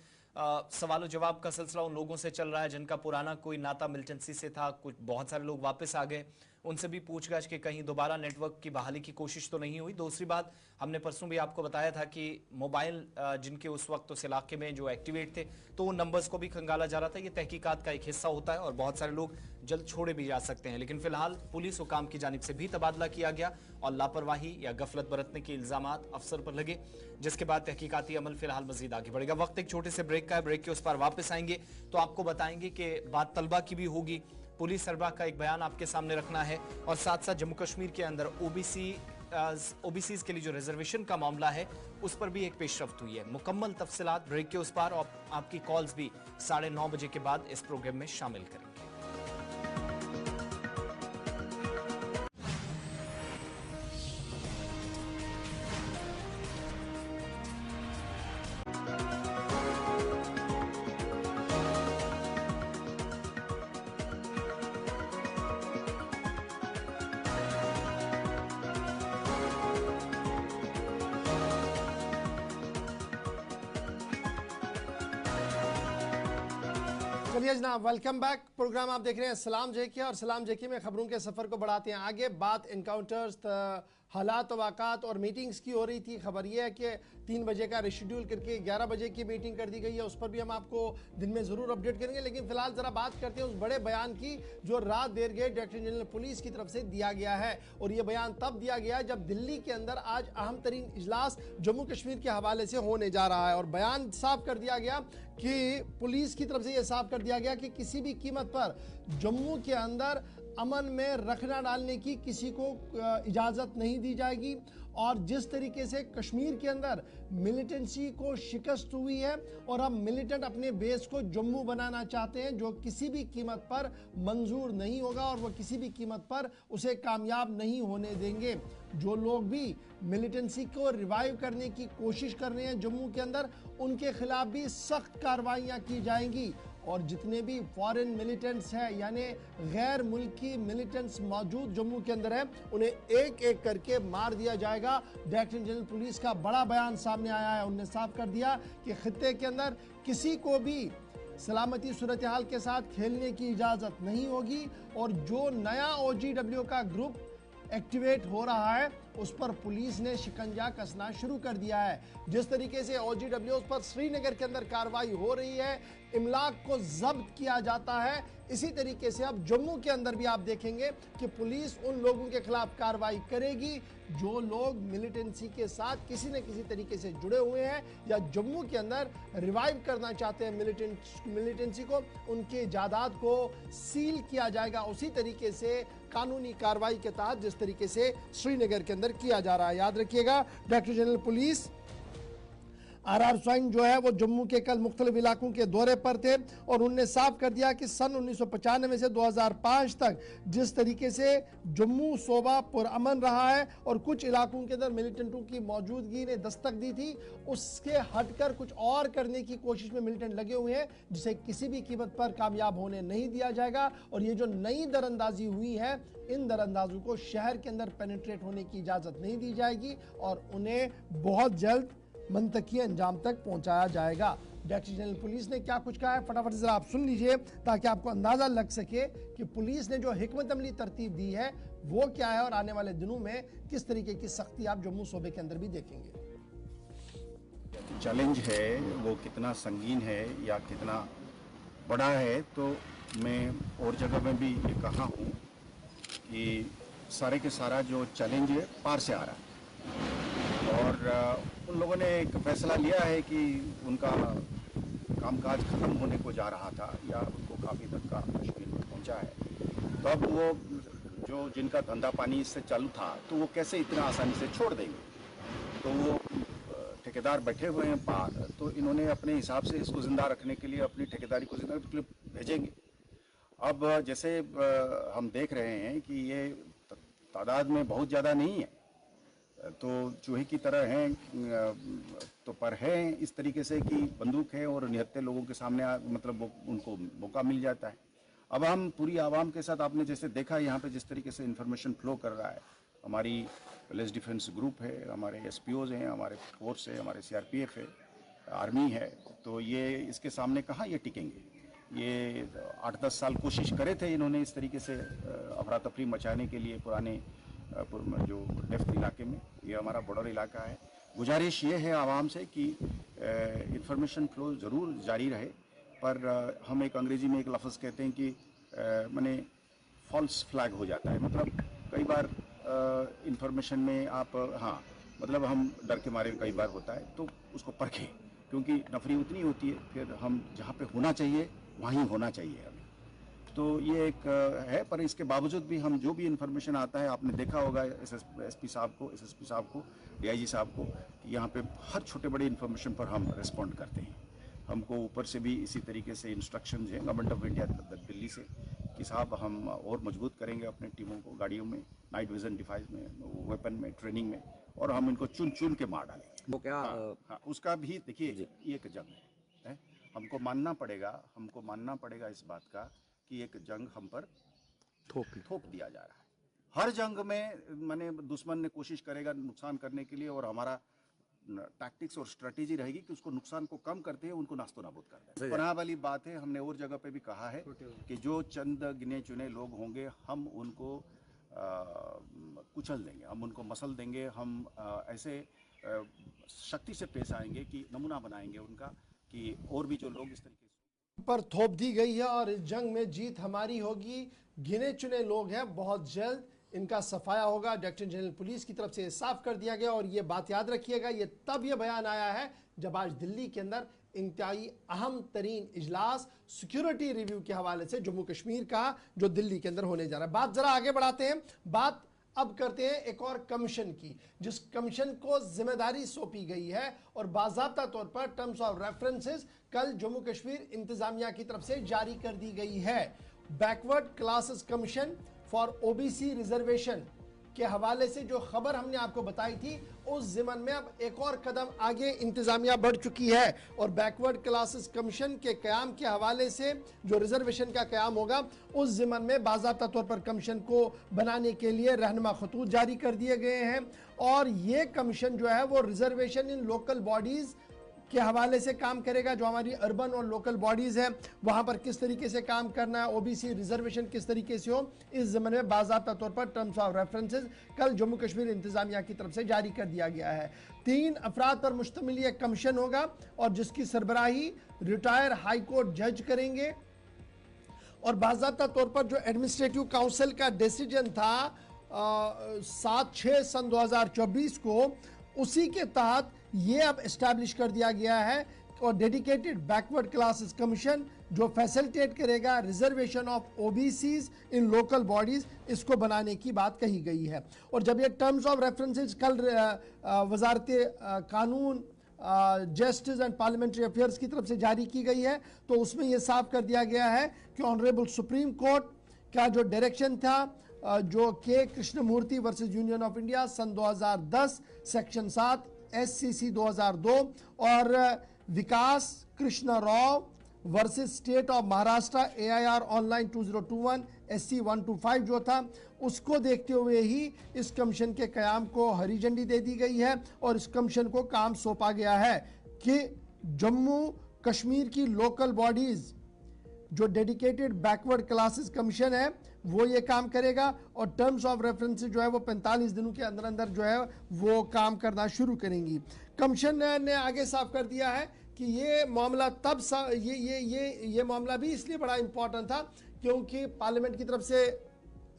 सवाल जवाब का सिलसिला उन लोगों से चल रहा है जिनका पुराना कोई नाता मिलिटेंसी से था, कुछ बहुत सारे लोग वापस आ गए, उनसे भी पूछताछ कि कहीं दोबारा नेटवर्क की बहाली की कोशिश तो नहीं हुई। दूसरी बात, हमने परसों भी आपको बताया था कि मोबाइल जिनके उस वक्त उस इलाके में जो एक्टिवेट थे तो उन नंबर्स को भी खंगाला जा रहा था। ये तहकीकात का एक हिस्सा होता है और बहुत सारे लोग जल्द छोड़े भी जा सकते हैं। लेकिन फिलहाल पुलिस हुकाम की जानिब से भी तबादला किया गया और लापरवाही या गफलत बरतने के इल्जामात अफसर पर लगे, जिसके बाद तहकीकाती अमल फिलहाल मजीद आगे बढ़ेगा। वक्त एक छोटे से ब्रेक का है, ब्रेक के उस पर वापस आएंगे तो आपको बताएंगे कि बात तलबा की भी होगी, पुलिस सरबराह का एक बयान आपके सामने रखना है, और साथ साथ जम्मू कश्मीर के अंदर ओबीसीज के लिए जो रिजर्वेशन का मामला है उस पर भी एक पेशरफ्त हुई है। मुकम्मल तफसीलात ब्रेक के उस पार, और आपकी कॉल्स भी 9:30 बजे के बाद इस प्रोग्राम में शामिल करेंगे। चलिए जनाब, वेलकम बैक। प्रोग्राम आप देख रहे हैं सलाम जेके, और सलाम जेके में खबरों के सफर को बढ़ाते हैं आगे। बात इनकाउंटर्स, हालात वाक़ात और मीटिंग्स की हो रही थी। खबर यह है कि 3 बजे का रिशेड्यूल करके 11 बजे की मीटिंग कर दी गई है। उस पर भी हम आपको दिन में ज़रूर अपडेट करेंगे, लेकिन फिलहाल ज़रा बात करते हैं उस बड़े बयान की जो रात देर गए डायरेक्टर जनरल पुलिस की तरफ से दिया गया है। और यह बयान तब दिया गया है जब दिल्ली के अंदर आज अहम तरीन इजलास जम्मू कश्मीर के हवाले से होने जा रहा है। और बयान साफ कर दिया गया कि पुलिस की तरफ से यह साफ कर दिया गया कि किसी भी कीमत पर जम्मू के अंदर अमन में रखना डालने की किसी को इजाज़त नहीं दी जाएगी। और जिस तरीके से कश्मीर के अंदर मिलिटेंसी को शिकस्त हुई है और अब मिलिटेंट अपने बेस को जम्मू बनाना चाहते हैं, जो किसी भी कीमत पर मंजूर नहीं होगा और वो किसी भी कीमत पर उसे कामयाब नहीं होने देंगे। जो लोग भी मिलिटेंसी को रिवाइव करने की कोशिश कर रहे हैं जम्मू के अंदर, उनके खिलाफ भी सख्त कार्रवाइयाँ की जाएंगी। और जितने भी फॉरेन मिलिटेंट्स हैं, यानी गैर मुल्की मिलिटेंट्स मौजूद जम्मू के अंदर हैं, उन्हें एक एक करके मार दिया जाएगा। डायरेक्टर जनरल पुलिस का बड़ा बयान सामने आया है। उन्होंने साफ कर दिया कि खित्ते के अंदर किसी को भी सलामती सूरत हाल के साथ खेलने की इजाज़त नहीं होगी। और जो नया OGW का ग्रुप एक्टिवेट हो रहा है उस पर पुलिस ने शिकंजा कसना शुरू कर दिया है। जिस तरीके से OGW पर श्रीनगर के अंदर कार्रवाई हो रही है, इमलाक को जब्त किया जाता है, इसी तरीके से अब जम्मू के अंदर भी आप देखेंगे कि पुलिस उन लोगों के खिलाफ कार्रवाई करेगी जो लोग मिलिटेंसी के साथ किसी न किसी तरीके से जुड़े हुए हैं या जम्मू के अंदर रिवाइव करना चाहते हैं मिलिटेंसी को। उनके जायदाद को सील किया जाएगा उसी तरीके से कानूनी कार्रवाई के तहत जिस तरीके से श्रीनगर के अंदर किया जा रहा है। याद रखिएगा, director general police RR swine जो है वो जम्मू के कल मुख्तलिफ इलाकों के दौरे पर थे और उनने साफ कर दिया कि सन 1995 से 2005 तक जिस तरीके से जम्मू सूबा पुरअमन रहा है और कुछ इलाकों के अंदर मिलिटेंटों की मौजूदगी ने दस्तक दी थी, उसके हटकर कुछ और करने की कोशिश में मिलिटेंट लगे हुए हैं, जिसे किसी भी कीमत पर कामयाब होने नहीं दिया जाएगा। और ये जो नई दरअंदाजी हुई है, इन दरअंदाजों को शहर के अंदर पेनिट्रेट होने की इजाज़त नहीं दी जाएगी और उन्हें बहुत जल्द मंतकी अंजाम तक पहुंचाया जाएगा। डायरेक्टर जनरल पुलिस ने क्या कुछ कहा है, फटाफट जरा आप सुन लीजिए ताकि आपको अंदाजा लग सके कि पुलिस ने जो हिकमत अमली तरतीब दी है वो क्या है और आने वाले दिनों में किस तरीके की सख्ती आप जम्मू सूबे के अंदर भी देखेंगे। चैलेंज है वो कितना संगीन है या कितना बड़ा है, तो मैं और जगह में भी ये कहा हूँ कि सारे के सारा जो चैलेंज है पार से आ रहा है और उन लोगों ने एक फैसला लिया है कि उनका कामकाज खत्म होने को जा रहा था या उनको काफ़ी धक्का मुश्किल में पहुंचा है, तो अब वो जो जिनका धंधा पानी इससे चालू था तो वो कैसे इतना आसानी से छोड़ देंगे। तो वो ठेकेदार बैठे हुए हैं पार, तो इन्होंने अपने हिसाब से इसको ज़िंदा रखने के लिए अपनी ठेकेदारी को ज़िंदा रखने के लिए भेजेंगे। अब जैसे हम देख रहे हैं कि ये तादाद में बहुत ज़्यादा नहीं है, तो चूहे की तरह हैं, तो पर हैं इस तरीके से कि बंदूक है और निहत्थे लोगों के सामने मतलब उनको मौका मिल जाता है। अब हम पूरी आवाम के साथ, आपने जैसे देखा यहाँ पे जिस तरीके से इंफॉर्मेशन फ्लो कर रहा है, हमारी पुलिस डिफेंस ग्रुप है, हमारे SPOs हैं, हमारे फोर्स है, हमारे CRPF है, आर्मी है, तो ये इसके सामने कहाँ ये टिकेंगे। ये 8-10 साल कोशिश करे थे इन्होंने इस तरीके से अफरा तफरी मचाने के लिए पुराने जो डेफ्थ इलाके में, ये हमारा बॉर्डर इलाका है। गुजारिश ये है आवाम से कि इंफॉर्मेशन फ्लो ज़रूर जारी रहे, पर हम एक अंग्रेजी में एक लफ्ज़ कहते हैं कि माने फॉल्स फ्लैग हो जाता है, मतलब कई बार इंफॉर्मेशन में आप मतलब हम डर के मारे कई बार होता है, तो उसको परखें, क्योंकि नफरी उतनी होती है, फिर हम जहाँ पे होना चाहिए वहीं होना चाहिए हमें। तो ये एक है, पर इसके बावजूद भी हम जो भी इंफॉर्मेशन आता है, आपने देखा होगा SSP साहब को, SSP साहब को, DIG साहब को, यहाँ पे हर छोटे बड़े इंफॉर्मेशन पर हम रिस्पॉन्ड करते हैं। हमको ऊपर से भी इसी तरीके से इंस्ट्रक्शन है गवर्नमेंट ऑफ इंडिया दिल्ली से कि साहब हम और मजबूत करेंगे अपने टीमों को, गाड़ियों में, नाइट विजन डिवाइस में, वेपन में, ट्रेनिंग में, और हम इनको चुन चुन के मार डालेंगे। वो क्या उसका भी देखिए एक जंग है, हमको मानना पड़ेगा इस बात का कि एक जंग हम पर थोप दिया जा रहा है। हर जंग में माने दुश्मन ने कोशिश करेगा नुकसान करने के लिए, और हमारा टैक्टिक्स और स्ट्रेटेजी रहेगी कि उसको नुकसान को कम करते हैं, उनको नास्तो नाबूद करते हैं। पनाह वाली बात है, हमने और जगह पे भी कहा है कि जो चंद गिने चुने लोग होंगे हम उनको कुचल देंगे, हम उनको मसल देंगे, हम ऐसे शक्ति से पेश आएंगे कि नमूना बनाएंगे उनका कि और भी जो लोग इस तरीके से पर थोप दी गई है और इस जंग में जीत हमारी होगी। गिने चुने लोग हैं, बहुत जल्द इनका सफाया होगा। डायरेक्टर जनरल पुलिस की तरफ से साफ कर दिया गया और ये बात याद रखिएगा, ये तब ये बयान आया है जब आज दिल्ली के अंदर इंतहाई अहम तरीन इजलास सिक्योरिटी रिव्यू के हवाले से जम्मू कश्मीर का जो दिल्ली के अंदर होने जा रहा है। बात जरा आगे बढ़ाते हैं, बात अब करते हैं एक और कमीशन की, जिस कमीशन को जिम्मेदारी सौंपी गई है और बाज़ाब्ता तौर पर टर्म्स ऑफ रेफरेंसेस कल जम्मू कश्मीर इंतजामिया की तरफ से जारी कर दी गई है। Backward classes commission for OBC reservation के हवाले से जो खबर हमने आपको बताई थी, उस ज़िमन में अब एक और कदम आगे इंतजामिया बढ़ चुकी है और बैकवर्ड क्लासेस कमीशन के क़याम के हवाले से जो रिजर्वेशन का क़याम होगा, उस ज़िमन में बाज़ाब्ता तौर पर कमीशन को बनाने के लिए रहनुमा खतूत जारी कर दिए गए हैं और ये कमीशन जो है वो रिजर्वेशन इन लोकल बॉडीज़ के हवाले से काम करेगा। जो हमारी अर्बन और लोकल बॉडीज़ हैं वहाँ पर किस तरीके से काम करना है, ओबीसी रिजर्वेशन किस तरीके से हो, इस ज़माने में बाज़ाब्ता तौर पर टर्म्स ऑफ रेफरेंसेस कल जम्मू कश्मीर इंतज़ामिया की तरफ से जारी कर दिया गया है। 3 अफराद पर मुश्तमिल ये कमीशन होगा और जिसकी सरबराही रिटायर हाई कोर्ट जज करेंगे और बाज़ाब्ता तौर पर जो एडमिनिस्ट्रेटिव काउंसिल का डिसीजन था 7/6 सन 2024 को, उसी के तहत ये अब इस्टेब्लिश कर दिया गया है और डेडिकेटेड बैकवर्ड क्लासेस कमीशन जो फैसिलिटेट करेगा reservation of OBCs in local bodies, इसको बनाने की बात कही गई है। और जब ये टर्म्स ऑफ रेफरेंसेस कल वजारत कानून जस्टिस एंड पार्लियामेंट्री अफेयर्स की तरफ से जारी की गई है, तो उसमें यह साफ कर दिया गया है कि ऑनरेबल सुप्रीम कोर्ट का जो डायरेक्शन था जो K Krishnamurthy versus union of India सन 2010 सेक्शन 7 SCC 2002 और Vikas Krishna Rao versus state of Maharashtra AIR online 2021 SC 125 जो था, उसको देखते हुए ही इस कमीशन के क़याम को हरी झंडी दे दी गई है और इस कमीशन को काम सौंपा गया है कि जम्मू कश्मीर की लोकल बॉडीज़ जो डेडिकेटेड बैकवर्ड क्लासेस कमीशन है वो ये काम करेगा और टर्म्स ऑफ रेफरेंस जो है वो 45 दिनों के अंदर अंदर जो है वो काम करना शुरू करेंगी। कमीशन ने आगे साफ कर दिया है कि ये मामला तब ये मामला भी इसलिए बड़ा इंपॉर्टेंट था क्योंकि पार्लियामेंट की तरफ से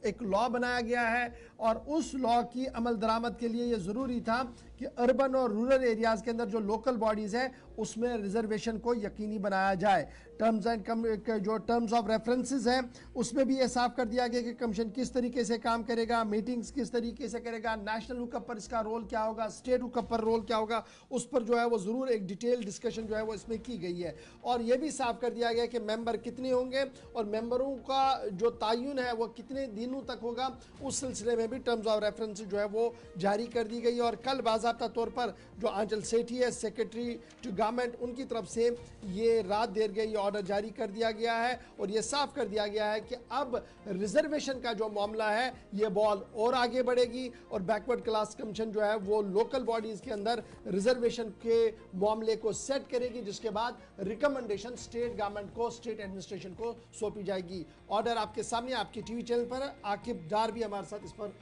एक लॉ बनाया गया है और उस लॉ की अमल दरामद के लिए ये ज़रूरी था कि अर्बन और रूरल एरियाज़ के अंदर जो लोकल बॉडीज़ हैं उसमें रिजर्वेशन को यकीनी बनाया जाए। टर्म्स ऑफ रेफरेंसेस हैं उसमें भी ये साफ कर दिया गया कि कमीशन किस तरीके से काम करेगा, मीटिंग्स किस तरीके से करेगा, नेशनल हुकअप पर इसका रोल क्या होगा, स्टेट हुकअप पर रोल क्या होगा, उस पर जो है वो ज़रूर एक डिटेल डिस्कशन जो है वो इसमें की गई है। और ये भी साफ कर दिया गया कि मेंबर कितने होंगे और मेंबरों का जो तयन है वो कितने दिनों तक होगा, उस सिलसिले में भी टर्म्स ऑफ रेफरेंस जो है वो जारी कर दी गई। और कल बाज़ाब्ता तौर पर जो आंचल सेठी है सेक्रेटरी टू गवर्नमेंट, उनकी तरफ से ये रात देर गई ऑर्डर जारी कर दिया गया है और ये साफ कर दिया गया है कि अब रिजर्वेशन का जो मामला है ये बॉल और आगे बढ़ेगी और बैकवर्ड क्लास कमीशन जो है वो लोकल बॉडीज के अंदर रिजर्वेशन के मामले को सेट करेगी, जिसके बाद रिकमेंडेशन स्टेट गवर्नमेंट को, स्टेट एडमिनिस्ट्रेशन को सौंपी जाएगी। ऑर्डर आपके सामने आपके टीवी चैनल पर, आकिब डार भी हमारे साथ इस पर।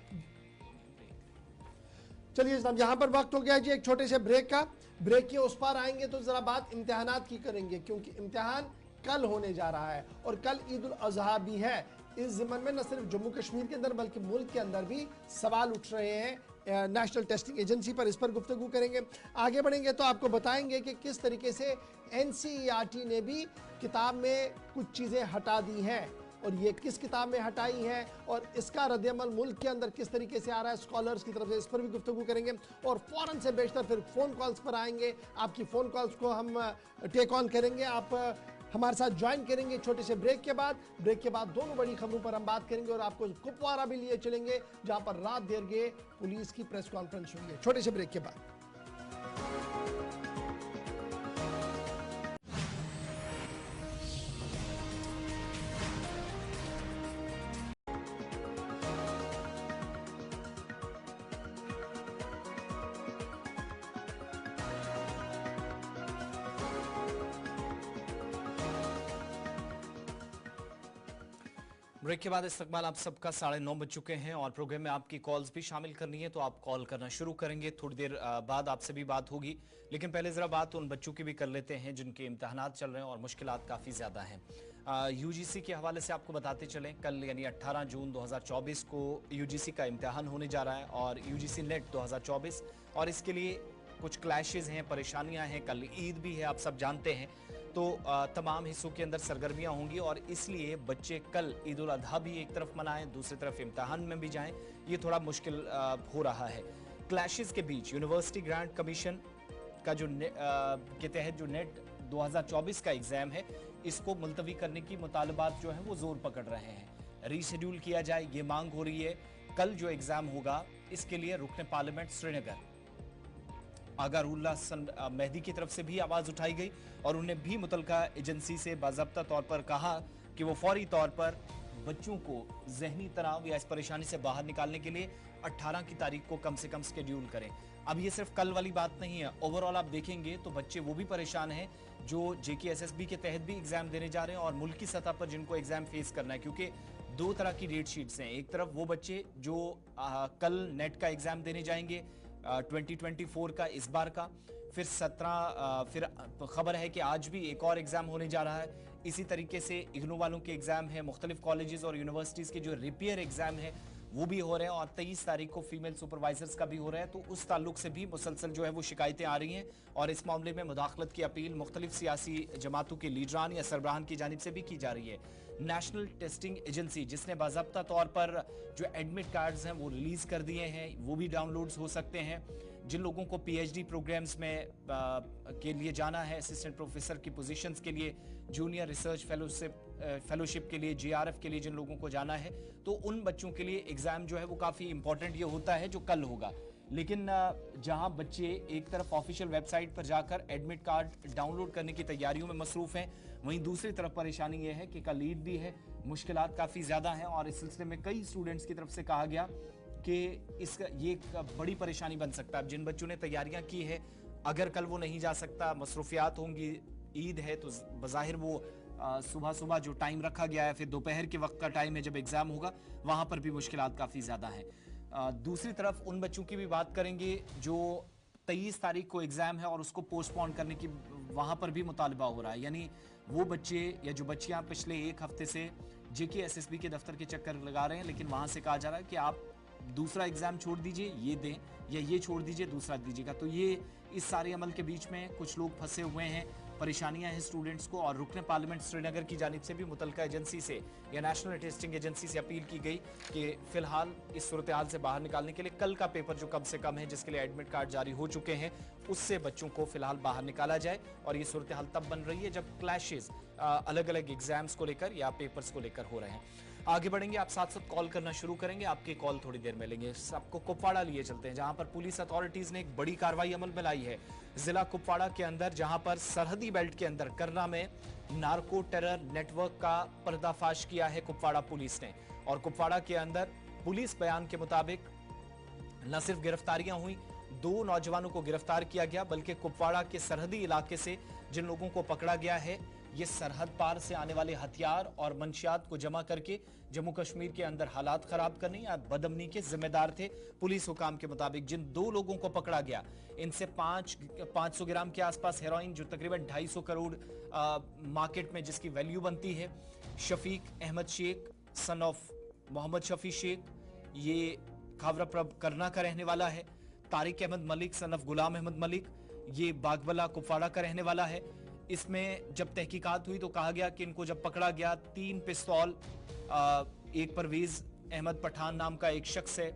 चलिए जनाब, यहाँ पर वक्त हो गया जी एक छोटे से ब्रेक का। ब्रेक के उस पार आएंगे तो ज़रा बात इम्तिहानात की करेंगे क्योंकि इम्तिहान कल होने जा रहा है और कल ईद उल अज़हा भी है। इस ज़िम्मन में न सिर्फ जम्मू कश्मीर के अंदर बल्कि मुल्क के अंदर भी सवाल उठ रहे हैं नेशनल टेस्टिंग एजेंसी पर, इस पर गुफ्तगू करेंगे। आगे बढ़ेंगे तो आपको बताएंगे कि किस तरीके से NCERT ने भी किताब में कुछ चीज़ें हटा दी हैं और ये किस किताब में हटाई हैं और इसका रद्द-ए-अमल मुल्क के अंदर किस तरीके से आ रहा है स्कॉलर्स की तरफ से, इस पर भी गुफ्तगू करेंगे। और फ़ौरन से बेशतर फिर फ़ोन कॉल्स पर आएंगे, आपकी फ़ोन कॉल्स को हम टेक ऑन करेंगे, आप हमारे साथ ज्वाइन करेंगे छोटे से ब्रेक के बाद। ब्रेक के बाद दोनों बड़ी खबरों पर हम बात करेंगे और आपको कुपवारा भी लिए चलेंगे जहाँ पर रात देर गए पुलिस की प्रेस कॉन्फ्रेंस हुई है। छोटे से ब्रेक के बाद ब्रेक के बाद इस्तकबाल आप सबका 9:30 बज चुके हैं और प्रोग्राम में आपकी कॉल्स भी शामिल करनी है तो आप कॉल करना शुरू करेंगे। थोड़ी देर बाद आपसे भी बात होगी, लेकिन पहले जरा बात उन बच्चों की भी कर लेते हैं जिनके इम्तहानात चल रहे हैं और मुश्किलात काफ़ी ज़्यादा हैं। यूजीसी के हवाले से आपको बताते चलें, कल यानी 18 जून 2024 को यूजीसी का इम्तहान होने जा रहा है और यूजीसी नेट 2024, और इसके लिए कुछ क्लैशेज हैं, परेशानियां हैं। कल ईद भी है, आप सब जानते हैं, तो तमाम हिस्सों के अंदर सरगर्मियां होंगी और इसलिए बच्चे कल ईद उल अजहा भी एक तरफ मनाएं, दूसरी तरफ इम्तहान में भी जाएं, ये थोड़ा मुश्किल हो रहा है। क्लैशेस के बीच यूनिवर्सिटी ग्रांट कमीशन का जो के तहत जो नेट 2024 का एग्जाम है, इसको मुलतवी करने की मुतालबात जो है वो जोर पकड़ रहे हैं। रीशेड्यूल किया जाए, ये मांग हो रही है। कल जो एग्जाम होगा इसके लिए रुकने पार्लियामेंट श्रीनगर आगारुल्लाह मेहदी की तरफ से भी आवाज उठाई गई और उन्हें भी मुतलका एजेंसी से बाज़ाब्ता तौर पर कहा कि वो फौरी तौर पर बच्चों को जहनी तनाव या इस परेशानी से बाहर निकालने के लिए 18 की तारीख को कम से कम शेड्यूल करें। अब ये सिर्फ कल वाली बात नहीं है, ओवरऑल आप देखेंगे तो बच्चे वो भी परेशान हैं जो JKSSB के तहत भी एग्जाम देने जा रहे हैं और मुल्की सतह पर जिनको एग्जाम फेस करना है, क्योंकि दो तरह की डेट शीट्स हैं। एक तरफ वो बच्चे जो कल नेट का एग्जाम देने जाएंगे 2024 का, इस बार का, फिर 17 फिर खबर है कि आज भी एक और एग्जाम होने जा रहा है। इसी तरीके से इग्नू वालों के एग्जाम है, मुख्तलिफ कॉलेजेस और यूनिवर्सिटीज़ के जो रिपेयर एग्जाम है वो भी हो रहे हैं और 23 तारीख को फीमेल सुपरवाइजर्स का भी हो रहा है। तो उस ताल्लुक से भी मुसलसल जो है वो शिकायतें आ रही हैं और इस मामले में मुदाखलत की अपील मुख्तलिफ सियासी जमातों के लीडरान या सरबराहान की जानिब से भी की जा रही है। नेशनल टेस्टिंग एजेंसी, जिसने बाज़ाब्ता तौर पर जो एडमिट कार्ड्स हैं वो रिलीज़ कर दिए हैं, वो भी डाउनलोड्स हो सकते हैं। जिन लोगों को PhD प्रोग्राम्स में के लिए जाना है, असिस्टेंट प्रोफेसर की पोजीशंस के लिए, जूनियर रिसर्च फेलोशिप के लिए, GRF के लिए जिन लोगों को जाना है, तो उन बच्चों के लिए एग्ज़ाम जो है वो काफ़ी इंपॉर्टेंट ये होता है जो कल होगा। लेकिन जहां बच्चे एक तरफ ऑफिशियल वेबसाइट पर जाकर एडमिट कार्ड डाउनलोड करने की तैयारियों में मसरूफ़ हैं, वहीं दूसरी तरफ परेशानी यह है कि कल ईद भी है, मुश्किलात काफ़ी ज़्यादा हैं और इस सिलसिले में कई स्टूडेंट्स की तरफ से कहा गया कि ये एक बड़ी परेशानी बन सकता है। अब जिन बच्चों ने तैयारियां की है, अगर कल वो नहीं जा सकता, मसरूफियात होंगी, ईद है, तो बज़ाहिर वो सुबह सुबह जो टाइम रखा गया है, फिर दोपहर के वक्त का टाइम है जब एग्ज़ाम होगा, वहाँ पर भी मुश्किलात काफ़ी ज़्यादा हैं। दूसरी तरफ उन बच्चों की भी बात करेंगे जो 23 तारीख को एग्ज़ाम है और उसको पोस्टपोन करने की वहाँ पर भी मुतालबा हो रहा है। यानी वो बच्चे या जो बच्चियाँ पिछले एक हफ्ते से JKSSB के दफ्तर के चक्कर लगा रहे हैं, लेकिन वहाँ से कहा जा रहा है कि आप दूसरा एग्ज़ाम छोड़ दीजिए, ये दें, या ये छोड़ दीजिए, दूसरा दीजिएगा। तो ये इस सारे अमल के बीच में कुछ लोग फंसे हुए हैं, परेशानियां हैं स्टूडेंट्स को, और रुकने पार्लियामेंट श्रीनगर की जानिब से भी मुतलका एजेंसी से या नेशनल टेस्टिंग एजेंसी से अपील की गई कि फिलहाल इस सूरत हाल से बाहर निकालने के लिए कल का पेपर जो कम से कम है, जिसके लिए एडमिट कार्ड जारी हो चुके हैं, उससे बच्चों को फिलहाल बाहर निकाला जाए। और ये सूरत हाल तब बन रही है जब क्लैशेस अलग अलग एग्जाम्स को लेकर या पेपर्स को लेकर हो रहे हैं। आगे बढ़ेंगे, आप साथ साथ कॉल करना शुरू करेंगे, आपकी कॉल थोड़ी देर में लेंगे। आपको कुपवाड़ा लिए चलते हैं, जहां पर पुलिस अथॉरिटीज ने एक बड़ी कार्रवाई अमल में लाई है। जिला कुपवाड़ा के अंदर, जहां पर सरहदी बेल्ट के अंदर करना में नार्को टेरर नेटवर्क का पर्दाफाश किया है कुपवाड़ा पुलिस ने। और कुपवाड़ा के अंदर पुलिस बयान के मुताबिक न सिर्फ गिरफ्तारियां हुई, 2 नौजवानों को गिरफ्तार किया गया, बल्कि कुपवाड़ा के सरहदी इलाके से जिन लोगों को पकड़ा गया है, ये सरहद पार से आने वाले हथियार और मंशियात को जमा करके जम्मू कश्मीर के अंदर हालात खराब करने या बदअमनी के जिम्मेदार थे। पुलिस हुकाम के मुताबिक जिन 2 लोगों को पकड़ा गया, इनसे 500 ग्राम के आसपास हेरोइन, जो तकरीबन 250 करोड़ मार्केट में जिसकी वैल्यू बनती है। शफीक अहमद शेख सन ऑफ मोहम्मद शफी शेख, ये खावराप्रब करना का रहने वाला है। तारिक अहमद मलिक सन ऑफ गुलाम अहमद मलिक, ये बागबला कुपवाड़ा का रहने वाला है। इसमें जब तहकीकात हुई तो कहा गया कि इनको जब पकड़ा गया, 3 पिस्तौल, एक परवेज अहमद पठान नाम का एक शख्स है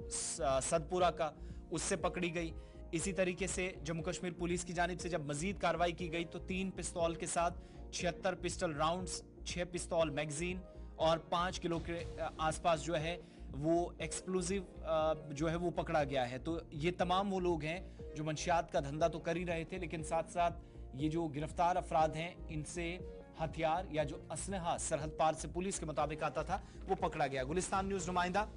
सदपुरा का, उससे पकड़ी गई। इसी तरीके से जम्मू कश्मीर पुलिस की जानिब से जब मजीद कार्रवाई की गई तो 3 पिस्तौल के साथ 76 पिस्टल राउंड्स, 6 पिस्तौल मैगजीन और 5 किलो के आसपास जो है वो एक्सप्लोजिव जो है वो पकड़ा गया है। तो ये तमाम वो लोग हैं जो मंशियात का धंधा तो कर ही रहे थे, लेकिन साथ साथ ये जो गिरफ्तार अफराद हैं, इनसे हथियार या जो असलहा सरहद पार से पुलिस के मुताबिक आता था वो पकड़ा गया। गुलिस्तान न्यूज नुमाइंदा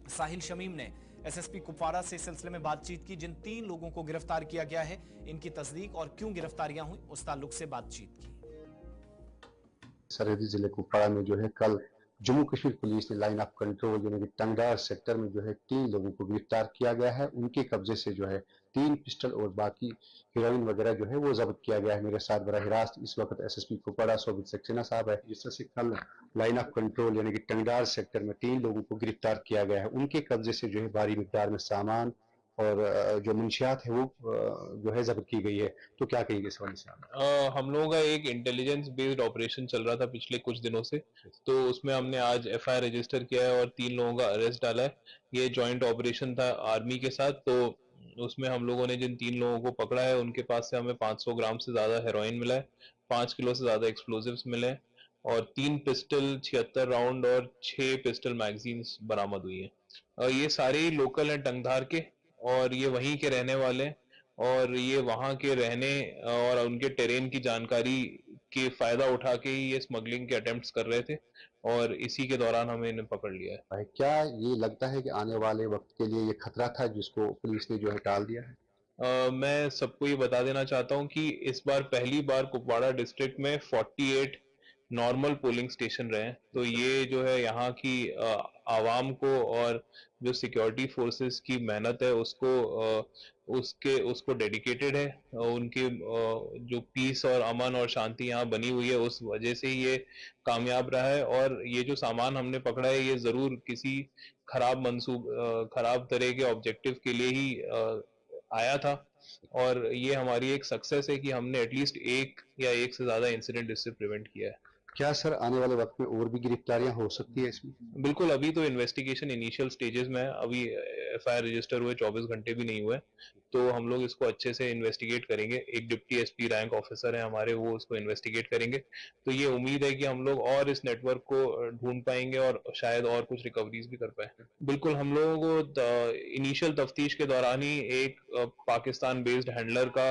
साहिल शमीम ने SSP कुपवाड़ा से इस सिलसिले में बातचीत की। जिन 3 लोगों को गिरफ्तार किया गया है, इनकी तस्दीक और क्यों गिरफ्तारियां हुई, उस ताल्लुक से बातचीत की। सरहदी जिले कुपवाड़ा में जो है कल जम्मू कश्मीर पुलिस ने लाइन ऑफ कंट्रोल यानी कि टंगदार सेक्टर में जो है 3 लोगों को गिरफ्तार किया गया है। उनके कब्जे से जो है 3 पिस्टल और बाकी हेरोइन वगैरह जो है वो जब्त किया गया है। मेरे साथ बराह रास्त इस वक्त एसएसपी कुपवाड़ा सोबित सक्सेना साहब है। जिस तरह से कल लाइन ऑफ कंट्रोल यानी कि टंगदार सेक्टर में 3 लोगों को गिरफ्तार किया गया है, उनके कब्जे से जो है भारी मिकदार में सामान और जो मंशियात है वो जो है जब्त की गई है। तो क्या कहेंगे इस वाले से आप? हम लोगों का एक इंटेलिजेंस बेस्ड ऑपरेशन चल रहा था पिछले कुछ दिनों से, तो उसमें हमने आज एफआईआर रजिस्टर किया है और 3 लोगों का अरेस्ट डाला है। ये जॉइंट ऑपरेशन था आर्मी के साथ, तो उसमें हम लोगों ने जिन 3 लोगों को पकड़ा है उनके पास से हमें 500 ग्राम से ज्यादा हेरोइन मिला है, 5 किलो से ज्यादा एक्सप्लोजिव्स मिले हैं और 3 पिस्टल, 76 राउंड और 6 पिस्टल मैगजीन्स बरामद हुई है। ये सारे ही लोकल हैं टंगधार के और ये वहीं के रहने वाले हैं और ये वहां के रहने और उनके टेरेन की जानकारी के फायदा उठा के ही ये स्मगलिंग के अटेम्प्ट्स कर रहे थे और इसी के दौरान हमें इन्हें पकड़ लिया है। भाई, क्या ये लगता है कि आने वाले वक्त के लिए ये खतरा था जिसको पुलिस ने जो है टाल दिया है? मैं सबको ये बता देना चाहता हूँ कि इस बार पहली बार कुपवाड़ा डिस्ट्रिक्ट में 48 नॉर्मल पोलिंग स्टेशन रहे हैं, तो ये जो है यहाँ की आवाम को और जो सिक्योरिटी फोर्सेस की मेहनत है उसको डेडिकेटेड है। उनके जो पीस और अमन और शांति यहाँ बनी हुई है उस वजह से ये कामयाब रहा है और ये जो सामान हमने पकड़ा है ये जरूर किसी खराब तरह के ऑब्जेक्टिव के लिए ही आया था और ये हमारी एक सक्सेस है कि हमने एटलीस्ट एक या एक से ज्यादा इंसिडेंट इससे प्रिवेंट किया है। क्या सर आने वाले वक्त में और भी गिरफ्तारियां हो सकती है इसमें? बिल्कुल, अभी तो इन्वेस्टिगेशन इनिशियल स्टेजेस में है, अभी एफआईआर रजिस्टर हुए 24 घंटे भी नहीं हुए, तो हम लोग इसको अच्छे से इन्वेस्टिगेट करेंगे। एक डिप्टी एसपी रैंक ऑफिसर है हमारे, वो उसको इन्वेस्टिगेट करेंगे, तो ये उम्मीद है कि हम लोग और इस नेटवर्क को ढूंढ पाएंगे और शायद और कुछ रिकवरीज भी कर पाए। बिल्कुल, हम लोगों को इनिशियल तफ्तीश के दौरान ही एक पाकिस्तान बेस्ड हैंडलर का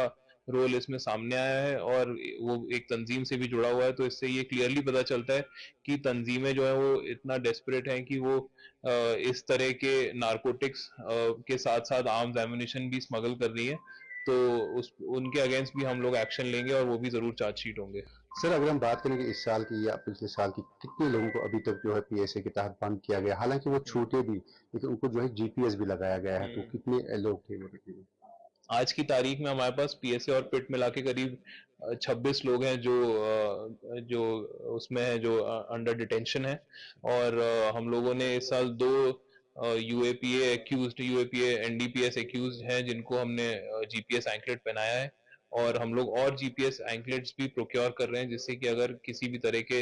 रोल इसमें सामने आया है और वो एक तंजीम से भी जुड़ा हुआ है, तो इससे ये क्लियरली पता चलता है कि तंजीमें जो है वो इतना डेस्परेट हैं कि वो इस तरह के नारकोटिक्स के साथ साथ आर्म्स एम्यूनिशन भी स्मगल कर रही है, तो उनके अगेंस्ट भी हम लोग एक्शन लेंगे और वो भी जरूर चार्जशीट होंगे। सर अगर हम बात करें कि इस साल की या पिछले साल की कितने लोगों को अभी तक जो है पीएसए के तहत बंद किया गया, हालांकि वो छूटे भी लेकिन उनको जो है जीपीएस भी लगाया गया है, तो कितने लोग थे वो तकरीबन? आज की तारीख में हमारे पास पीएसए और पिट मिला के करीब 26 लोग हैं जो उसमें है, जो अंडर डिटेंशन है और हम लोगों ने इस साल 2 यूएपीए एनडीपीएस एक्यूज हैं जिनको हमने जीपीएस एंकलेट पहनाया है और हम लोग और जीपीएस एंकलेट्स भी प्रोक्योर कर रहे हैं जिससे कि अगर किसी भी तरह के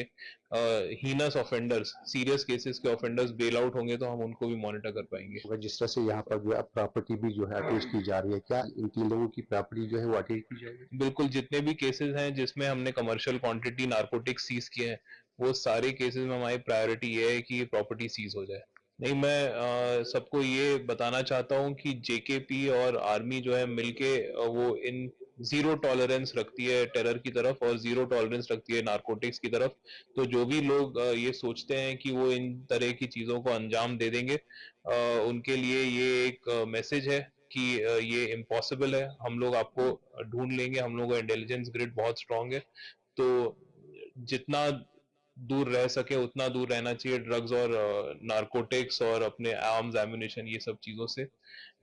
हीनस ऑफेंडर्स, सीरियस केसेस के ऑफेंडर्स बेल आउट होंगे तो हम उनको भी मॉनिटर कर पाएंगे। मगर जिस तरह से यहाँ पर जो है प्रॉपर्टी भी जो है अटैच की जा रही है, क्या इन 3 लोगों की प्रॉपर्टी जो है वो अटैच की जाएगी? बिल्कुल, जितने भी केसेस हैं जिसमें हमने कमर्शियल क्वांटिटी नारकोटिक्स सीज किए हैं वो सारे केसेस में हमारी प्रायोरिटी ये है कि प्रॉपर्टी सीज हो जाए। नहीं, मैं सबको ये बताना चाहता हूँ कि जेकेपी और आर्मी जो है मिलके वो इन जीरो टॉलरेंस रखती है टेरर की तरफ और जीरो टॉलरेंस रखती है नारकोटिक्स की तरफ, तो जो भी लोग ये सोचते हैं कि वो इन तरह की चीजों को अंजाम दे देंगे, उनके लिए ये एक मैसेज है कि ये इम्पॉसिबल है। हम लोग आपको ढूंढ लेंगे, हम लोगों का इंटेलिजेंस ग्रिड बहुत स्ट्रांग है, तो जितना दूर रह सके उतना दूर रहना चाहिए ड्रग्स और नारकोटिक्स और अपने आर्म्स एम्यूनिशन ये सब चीजों से,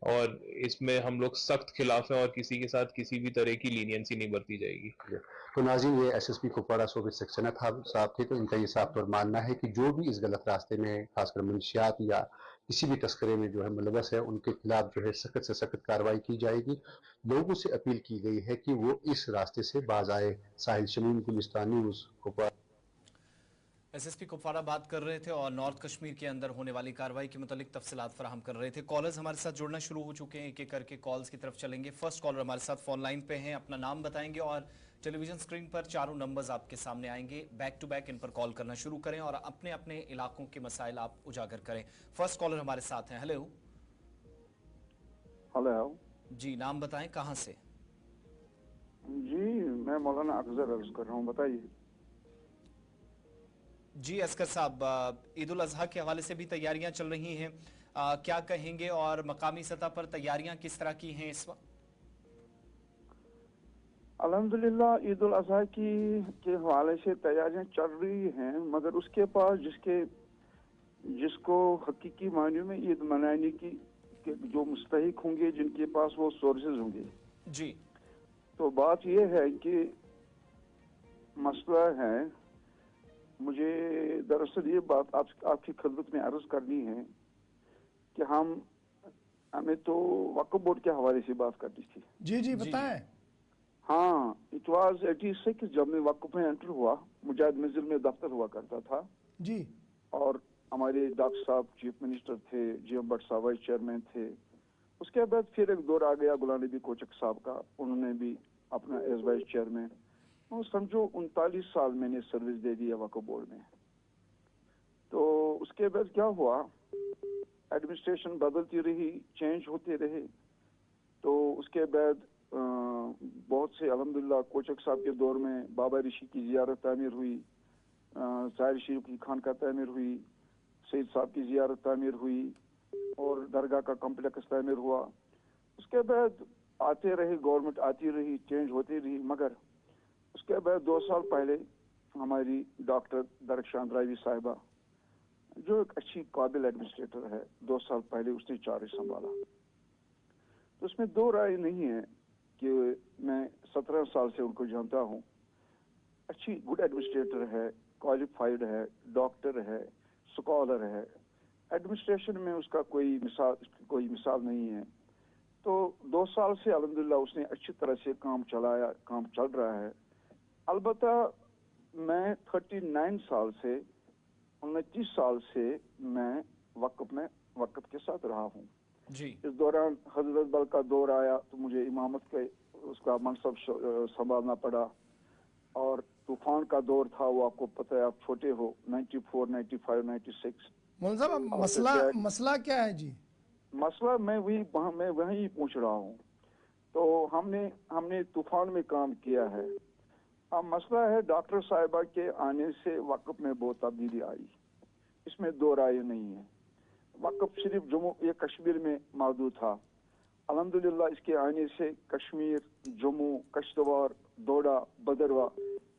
और इसमें हम लोग सख्त खिलाफ हैं और किसी के साथ किसी भी तरह की लीनियंसी नहीं बरती जाएगी। तो नाज़रीन, ये एसएसपी कुपवाड़ा सोबित सक्सेना साहब थे। तो इनका ये साफ तौर मानना है कि जो भी इस गलत रास्ते में खासकर मंशियात या किसी भी तस्करे में जो है मुलवस है उनके खिलाफ जो है सख्त से सख्त कार्रवाई की जाएगी। लोगों से अपील की गई है कि वो इस रास्ते से बाज आए। साहिल शमीम, गुलिस्तान न्यूज़, कुपवाड़ा। एसएसपी कुपवाड़ा बात कर रहे थे और नॉर्थ कश्मीर के अंदर होने वाली कार्रवाई के मुतालिक तफसीलात फराहम कर रहे थे। कॉलर्स हमारे साथ जुड़ना शुरू हो चुके हैं, एक एक करके कॉल्स की तरफ चलेंगे। फर्स्ट कॉलर हमारे साथ फोन लाइन पे हैं, अपना नाम बताएंगे और टेलीविजन स्क्रीन पर चारों नंबर्स आपके सामने आएंगे। बैक टू बैक इन पर कॉल करना शुरू करें और अपने अपने इलाकों के मसाइल आप उजागर करें। फर्स्ट कॉलर हमारे साथ हैं। हेलो हेलो जी, नाम बताएं, कहां से? जी, मैं मौलाना अफजल अर्ज कर रहा हूँ, बताइए। जी असकर साहब, ईद उल अजहा के हवाले से भी तैयारियां चल रही हैं, क्या कहेंगे और मकामी सतह पर तैयारियां किस तरह की हैं इस वक्त? अल्हम्दुलिल्लाह ईद उल अजहा के हवाले से तैयारियां चल रही हैं, मगर उसके पास जिसके जिसको हकीकी मायने में ईद मनाने की के जो मुस्तहिक होंगे, जिनके पास वो सोर्सेज होंगे। जी तो बात ये है कि मसला है, मुझे दरअसल ये बात आपकी खिदमत में अर्ज करनी है कि हमें तो वक्फ बोर्ड के हवाले से बात करनी थी। जी जी बताएं। हाँ, इट वाज 86 जब मैं वक्फ में एंटर हुआ, मुजाहिद मंजिल में दफ्तर हुआ करता था जी। और हमारे डॉक्टर साहब चीफ मिनिस्टर थे, GM भट्ट साहब वाइस चेयरमैन थे। उसके बाद फिर एक दौर आ गया गुलाम नबी कोचक साहब का, उन्होंने भी अपना एज वाइस चेयरमैन। तो समझो 39 साल मैंने सर्विस दे दी है वक्फ बोर्ड में। तो उसके बाद क्या हुआ, एडमिनिस्ट्रेशन बदलती रही, चेंज होते रहे। तो उसके बाद बहुत से अल्हम्दुलिल्लाह कोचक साहब के दौर में बाबा ऋषि की जियारत तामीर हुई, ज़ाहिर शरीफ की खानका तामीर हुई, सईद साहब की जियारत तामीर हुई और दरगाह का कॉम्प्लेक्स तामीर हुआ। उसके बाद आते रहे, गवर्नमेंट आती रही, चेंज होती रही। मगर उसके बाद 2 साल पहले हमारी डॉक्टर दरख्शान रावी साहिबा, जो एक अच्छी काबिल एडमिनिस्ट्रेटर है, 2 साल पहले उसने चार्ज संभाला। तो उसमें दो राय नहीं है कि मैं 17 साल से उनको जानता हूँ। अच्छी गुड एडमिनिस्ट्रेटर है, क्वालिफाइड है, डॉक्टर है, स्कॉलर है। एडमिनिस्ट्रेशन में उसका कोई मिसाल नहीं है। तो 2 साल से अल्हम्दुलिल्लाह उसने अच्छी तरह से काम चलाया, काम चल रहा है। अलबत्ता मैं 39 साल से 29 साल से मैं वक्फ के साथ रहा हूँ। जी। इस दौरान हजरत बल का दौर आया तो मुझे इमामत के उसका मनसब संभालना पड़ा, और तूफान का दौर था, वो आपको पता है, आप छोटे हो, 94, 95, 96। मौलाना साहब मसला क्या है जी? मसला मैं वही पूछ रहा हूँ। तो हमने तूफान में काम किया है। अब मसला है, डॉक्टर साहिबा के आने से वक्फ में बहुत तब्दीली आई, इसमें दो राय नहीं है। वक्फ सिर्फ जम्मू या कश्मीर में मौजूद था। अल्हम्दुलिल्लाह इसके आने से कश्मीर, जम्मू, कश्तवार, डोडा, भदरवा,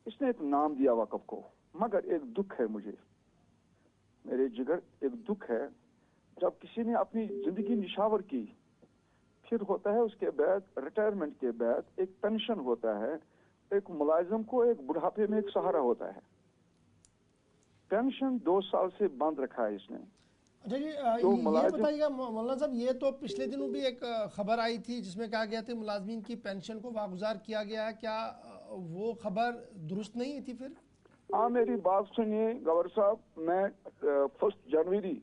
इसने एक नाम दिया वक्फ को। मगर एक दुख है मुझे, मेरे जिगर, एक दुख है, जब किसी ने अपनी जिंदगी निशावर की, फिर होता है उसके बाद रिटायरमेंट के बाद एक पेंशन होता है, एक मुलाजिम को एक बुढ़ापे में एक सहारा होता है। पेंशन 2 साल से बंद रखा है इसने। अच्छा जी, ये बताइएगा मौलाना साहब, ये तो पिछले दिनों भी एक खबर आई थी जिसमें कहा गया था मुलाजमीन की पेंशन को वागुजार किया गया है, क्या वो खबर दुरुस्त नहीं थी फिर? हाँ, मेरी बात सुनिए गवर साहब, मैं 1 जनवरी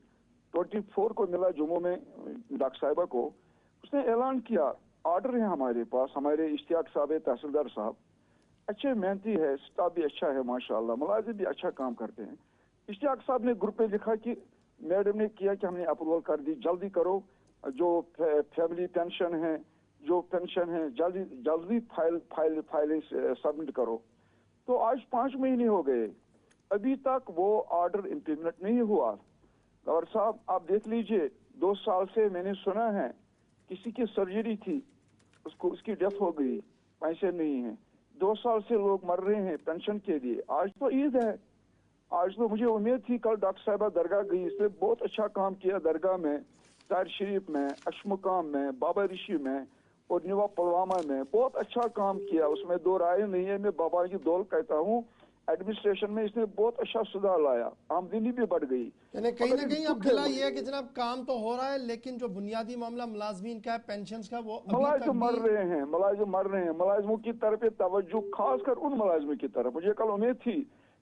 24 को मिला जम्मू में डॉक्टर साहिबा को। उसने ऐलान किया, ऑर्डर है हमारे पास, हमारे इश्तियाक साहब है, तहसीलदार साहब अच्छे मेहनती है, स्टाफ भी अच्छा है माशाल्लाह, मुलाजिम भी अच्छा काम करते हैं। इश्तियाक साहब ने ग्रुप में लिखा कि मैडम ने किया कि हमने अप्रूवल कर दी, जल्दी करो, जो फैमिली पेंशन है, जो पेंशन है, जल्दी फाइल सबमिट करो। तो आज 5 महीने हो गए, अभी तक वो ऑर्डर इम्प्लीमेंट नहीं हुआ। गवर साहब आप देख लीजिए, 2 साल से मैंने सुना है किसी की सर्जरी थी, उसकी डेथ हो गई, पैसे नहीं है। 2 साल से लोग मर रहे हैं पेंशन के लिए। आज तो ईद है, आज तो मुझे उम्मीद थी, कल डॉक्टर साहिबा दरगाह गई, इसने बहुत अच्छा काम किया दरगाह में, तार शरीफ में, अशमुकाम में, बाबा ऋषि में और निवा पुलवामा में बहुत अच्छा काम किया, उसमें दो राय नहीं है। मैं बाबा की दौल कहता हूँ, एडमिनिस्ट्रेशन में इसने बहुत अच्छा सुधार लाया, आमदनी भी बढ़ गई। कहीं ना कहीं अब गिला ये है कि जनाब काम तो हो रहा है, लेकिन जो बुनियादी मामला मुलाजमीन का है, पेंशन का, वो मुलाजिम मर रहे हैं, मुलाजिमों की तरफ तवज्जो, खासकर उन मुलाजिमों की तरफ। मुझे कल उम्मीद थी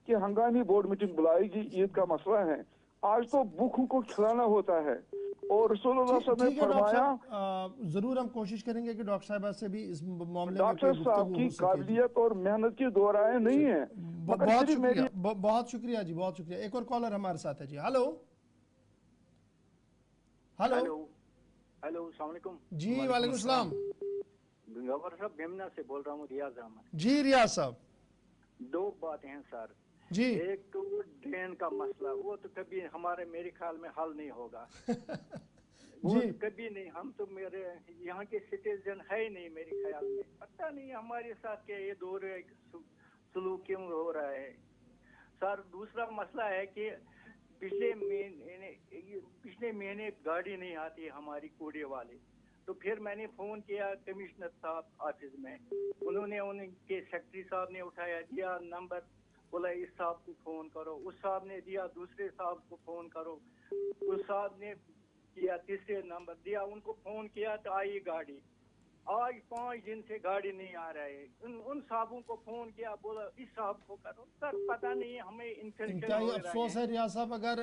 कि हंगामी बोर्ड मीटिंग बुलाएगी, ईद का मसला है, आज तो भूखों को खिलाना होता है। और रसूलुल्लाह सल्लल्लाहु अलैहि वसल्लम ने फरमाया, जरूर हम कोशिश करेंगे कि डॉक्टर साहिबा से भी इस मामले में डॉक्टर साहब की काबिलियत और मेहनत की दो राय नहीं है। बहुत शुक्रिया, बहुत शुक्रिया जी, बहुत शुक्रिया। एक और कॉलर हमारे साथ है जी। हेलो हेलो हेलो, अस्सलाम वालेकुम जी। वालेकुम सलाम। गवर साहब बेमना से बोल रहा हूँ, रियाज अहमद जी। रियाज साहब, 2 बातें हैं सर जी। एक तो ड्रेन का मसला, वो तो कभी मेरे ख्याल में हल नहीं होगा वो तो कभी नहीं। हम तो मेरे यहाँ के सिटीजन है ही नहीं, मेरे ख्याल में पता नहीं हमारे साथ क्या ये दो सलूक क्यों हो रहा है सर। दूसरा मसला है कि पिछले महीने गाड़ी नहीं आती हमारी कूड़े वाले। तो फिर मैंने फोन किया कमिश्नर साहब ऑफिस में, उन्होंने उनके सेक्रेटरी साहब ने उठाया, दिया नंबर, बोला इस साहब को फोन करो, उस साहब ने दिया, दूसरे साहब को फोन करो, उस साहब ने किया, तीसरे नंबर दिया, उनको फोन किया तो आई गाड़ी। आज 5 दिन से गाड़ी नहीं आ रहा है। उन साहबों को फोन किया, बोला इस साहब को करो। सर पता नहीं हमें इन्फेक्शन हो रहा है। अफसोस है रियाज साहब, अगर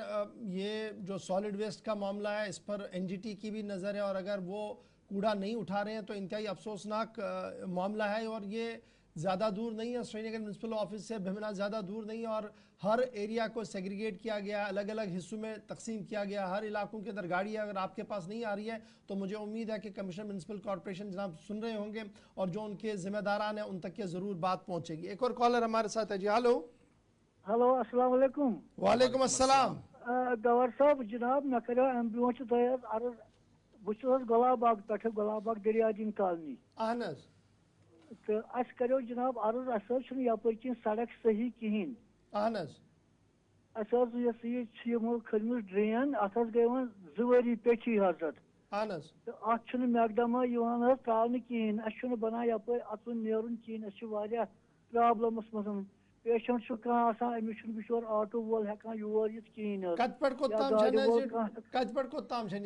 ये जो सॉलिड वेस्ट का मामला है इस पर एनजीटी की भी नज़र है और अगर वो कूड़ा नहीं उठा रहे हैं तो इंतहाई अफसोसनाक मामला है। और ये ज़्यादा दूर नहीं है, श्रीनगर म्यूनसिपल ऑफिस से भीमना ज़्यादा दूर नहीं है और हर एरिया को सेग्रीगेट किया गया, अलग अलग हिस्सों में तकसीम किया गया। हर इलाकों के अंदर गाड़ी अगर आपके पास नहीं आ रही है तो मुझे उम्मीद है कि कमिश्नर म्यूनसिपल कॉर्पोरेशन जनाब सुन रहे होंगे और जो उनके जिम्मेदारान हैं उन तक ये ज़रूर बात पहुँचेगी। एक और कॉलर हमारे साथ है जी। हेलो हेलो अस्सलाम वालेकुम। वालेकुम अस्सलाम। गवर साहब जनाब मैं करो अम ब्रोच अर्ज बहुत गुलाबाग पे गुलाबाग दरियादीन कॉलोनी तो अस करो जनाब अर्ज अस यपर किन सड़क सही कहें यमो खदम ड्रेन अत गई वो 2 वरी पेठी हजरत तो अत मैकडमा त्रावन कहें अस बनान यपर अचुन नेरुन कहें प्रॉब्लमस मज patient Amish बिचोर auto wall हेकान your यिथ कहें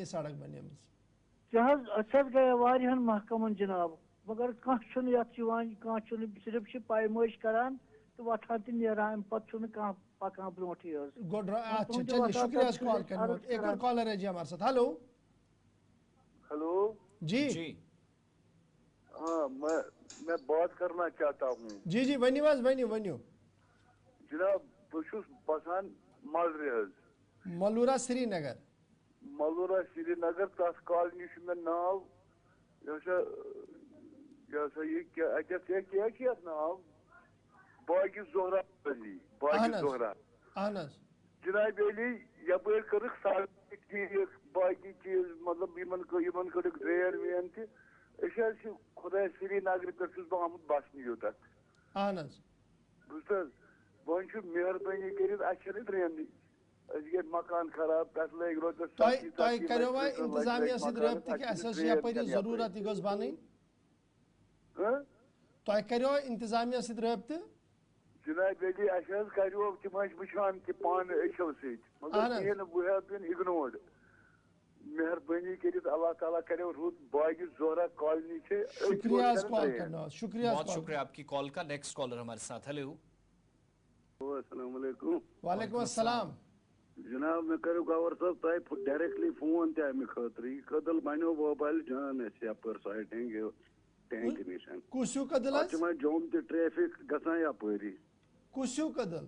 सड़क बने गए वारियान महकमन जनाब मगर कह सिर्फ पायमाइश करान तो वथान तो नान पे पकान ब्रोटी। एक और कॉलर है जी हमारे साथ। हेलो हेलो जी हाँ मैं बात करना चाहता हूँ। जी जी वनियो वनियो जनाब बहुत बसान मलूरा श्रीनगर तस कॉलोनी में नाव क्या नाव बागी जोहरा जनाब यपर कर ठीक बाकी चीज मतलब ड्रेन वेन तह खुदा श्रीनगर पे बह आमुत बसन यूत बुझ वो मेहरबानी कर ड्रेन मकान खराब तक लग रोज इंतजामिया सपत जरूरत यह बन करो इंतजामिया सब्त जनाब करो तम वुचान कि पान अशो सगर इग्नोर्ड मेहरबानी कर अल्लाह ताला करो रुत बागी जोहरा कॉलोनी से। शुक्रिया बहुत शुक्रिया आपकी कॉल का। नेक्स्ट कॉलर हमारे साथ। हेलो अस्सलाम वालेकुम। वालेकुम अस्सलाम जनाब मैं करो गवर साहब तुम डायरेक्टली फोन तमे खतर यह कदल बनो मोबाइल जान यपर साइटिंग टैंक निशान कुसु कदल जोम तो ट्रैफिक गसान यपरी कुसु कदल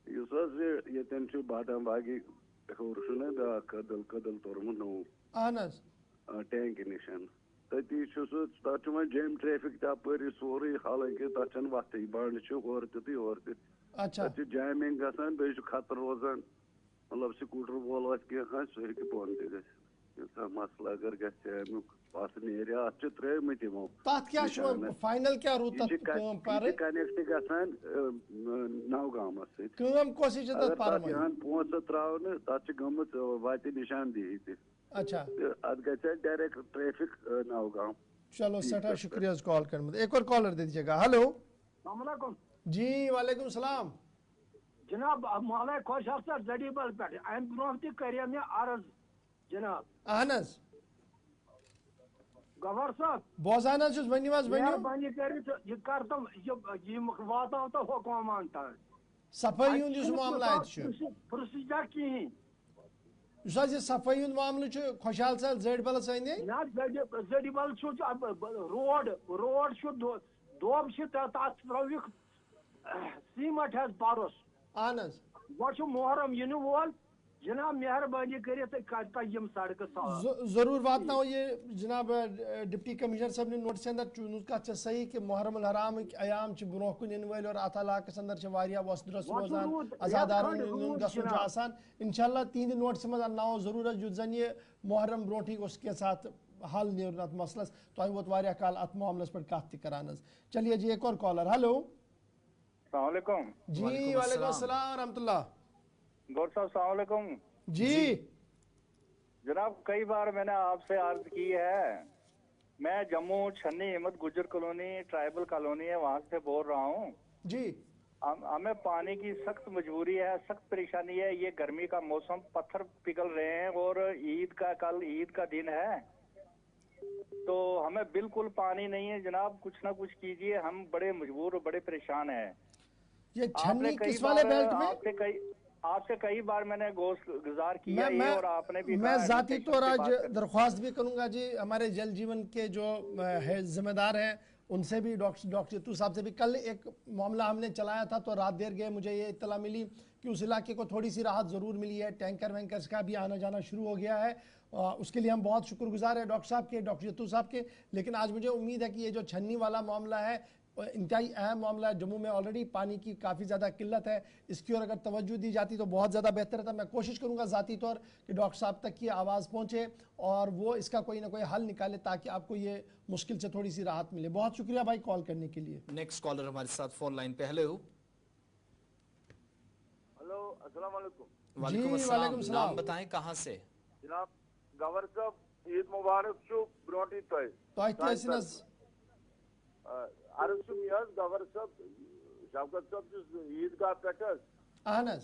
ये बादाम बागी ब्या कदल कदल तोर्मुत नो टैंक निशान तती सह जम ट्रैफिक तपरी सोरे हालांकि तथ वत बंद और तोर तथ जैमिंग गसान बे खतर रोजान मतलब स्कूटर वोल कह सह बोन तह मसला अगर कनेक्ट गसान नौगाम पोस त्रावन तथ गमत वत निशानदेही अत ग डायरेक्ट ट्रैफिक नौगाम। चलो सठा शुक्रिया कॉल करने। एक और कॉलर दे दीजिएगा। हेलो जी वालेकुम सलाम जनाब माला खुश अफसर जडीबल पे अम ब्रो तह मे अर्ज जनाब गवर साहब बोजान मेहरबानी कर तुम वाताव तो हुकूमान तक सफाई हुंद मामला प्रोसीजर कहें सफाई हुंद मामल खुशहाल साल जडबलस जडीबल रोड दोब त्रोविक सीमेंट हेज पारस वो मोहरम इन वोल जनाब मेहरबानी कर सड़क जरूर वात ये जनाब डिप्टी कमिश्नर साहब ने नोटिस अंदर चुन कत सही कि मुहर्रम हराम अयाम ब्रो कुन इन वल और अत इलाकस अंदर वसदरस रोजान अजादारों गसन इंशाल्लाह तीन नोटिस मज अन्नाव जरूर युत जन ये मुहर्रम ब्रोटी के साथ हल नीर अत मसलस तुम वोत वारिया काल अत मामलस पे कत करान। चलिए जी एक और कॉलर। हेलो अस्सलाम वालेकुम। जी वालेकुम अस्सलाम रहमतुल्लाह। गौर साहब अस्सलाम वालेकुम। जी जनाब, कई बार मैंने आपसे अर्ज की है। मैं जम्मू छन्नी हिम्मत गुजर कॉलोनी ट्राइबल कॉलोनी है, वहां से बोल रहा हूँ जी। हमें पानी की सख्त मजबूरी है, सख्त परेशानी है। ये गर्मी का मौसम, पत्थर पिघल रहे हैं और कल ईद का दिन है, तो हमें बिल्कुल पानी नहीं है जनाब। कुछ ना कुछ कीजिए, हम बड़े मजबूर और बड़े परेशान हैं। ये छन्नी किस वाले बेल्ट में? आपसे कई बार मैंने गुजार किया ये, और आपने भी मैं जाती तौर आज दरख्वास्त भी करूंगा जी, हमारे जल जीवन के जो है जिम्मेदार हैं उनसे भी, डॉक्टर जत्तू साहब से भी। कल एक मामला हमने चलाया था तो रात देर गए, मुझे ये इत्तला मिली कि उस इलाके को थोड़ी सी राहत ज़रूर मिली है, टैंकर वैंकर्स का भी आना जाना शुरू हो गया है। उसके लिए हम बहुत शुक्रगुजार हैं डॉक्टर साहब के, डॉक्टर जत्तू साहब के। लेकिन आज मुझे उम्मीद है कि ये जो छन्नी वाला मामला है इंतहाई अहम मामला है। जम्मू में ऑलरेडी पानी की काफ़ी ज़्यादा किल्लत है, इसकी ओर अगर तवज्जो दी जाती तो बहुत ज़्यादा बेहतर था। मैं कोशिश करूँगा ज़ाती तौर कि डॉक्टर साहब तक की आवाज़ पहुँचे और वो इसका कोई ना कोई हल निकाले ताकि आपको ये मुश्किल से थोड़ी सी राहत मिले। बहुत शुक्रिया भाई कॉल करने के लिए। नेक्स्ट कॉलर हमारे साथ फोन लाइन पे। हेलो अस्सलाम वालेकुम। वालेकुम अस्सलाम। नाम बताएं, कहाँ से? जनाब गवर साहब ईद मुबारक छु ब्रोटी तय अर्ज छु मियाज गवर साहब शौकत साहब ईद का पेटस अहनस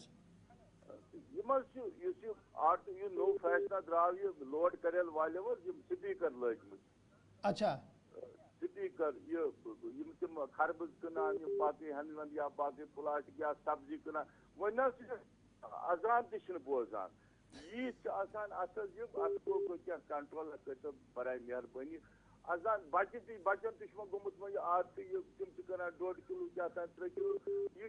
यमस यु आर्ट यु नो फैशन द्राव यु लोड करेल वाले वो स्पीकर लग। अच्छा स्पीकर यम तुम खरबुज कनान यम बाकी हनवंद या बाकी प्लास्टिक या सब्जी कनान वनस अजान तिशन बोजान ये आसान असल यम को क्या कंट्रोल कर बराए मेहरबानी अजान बचन तुम गोमुत वो आदत तुम कनान 1.5 किलो क्या 3 किलो यह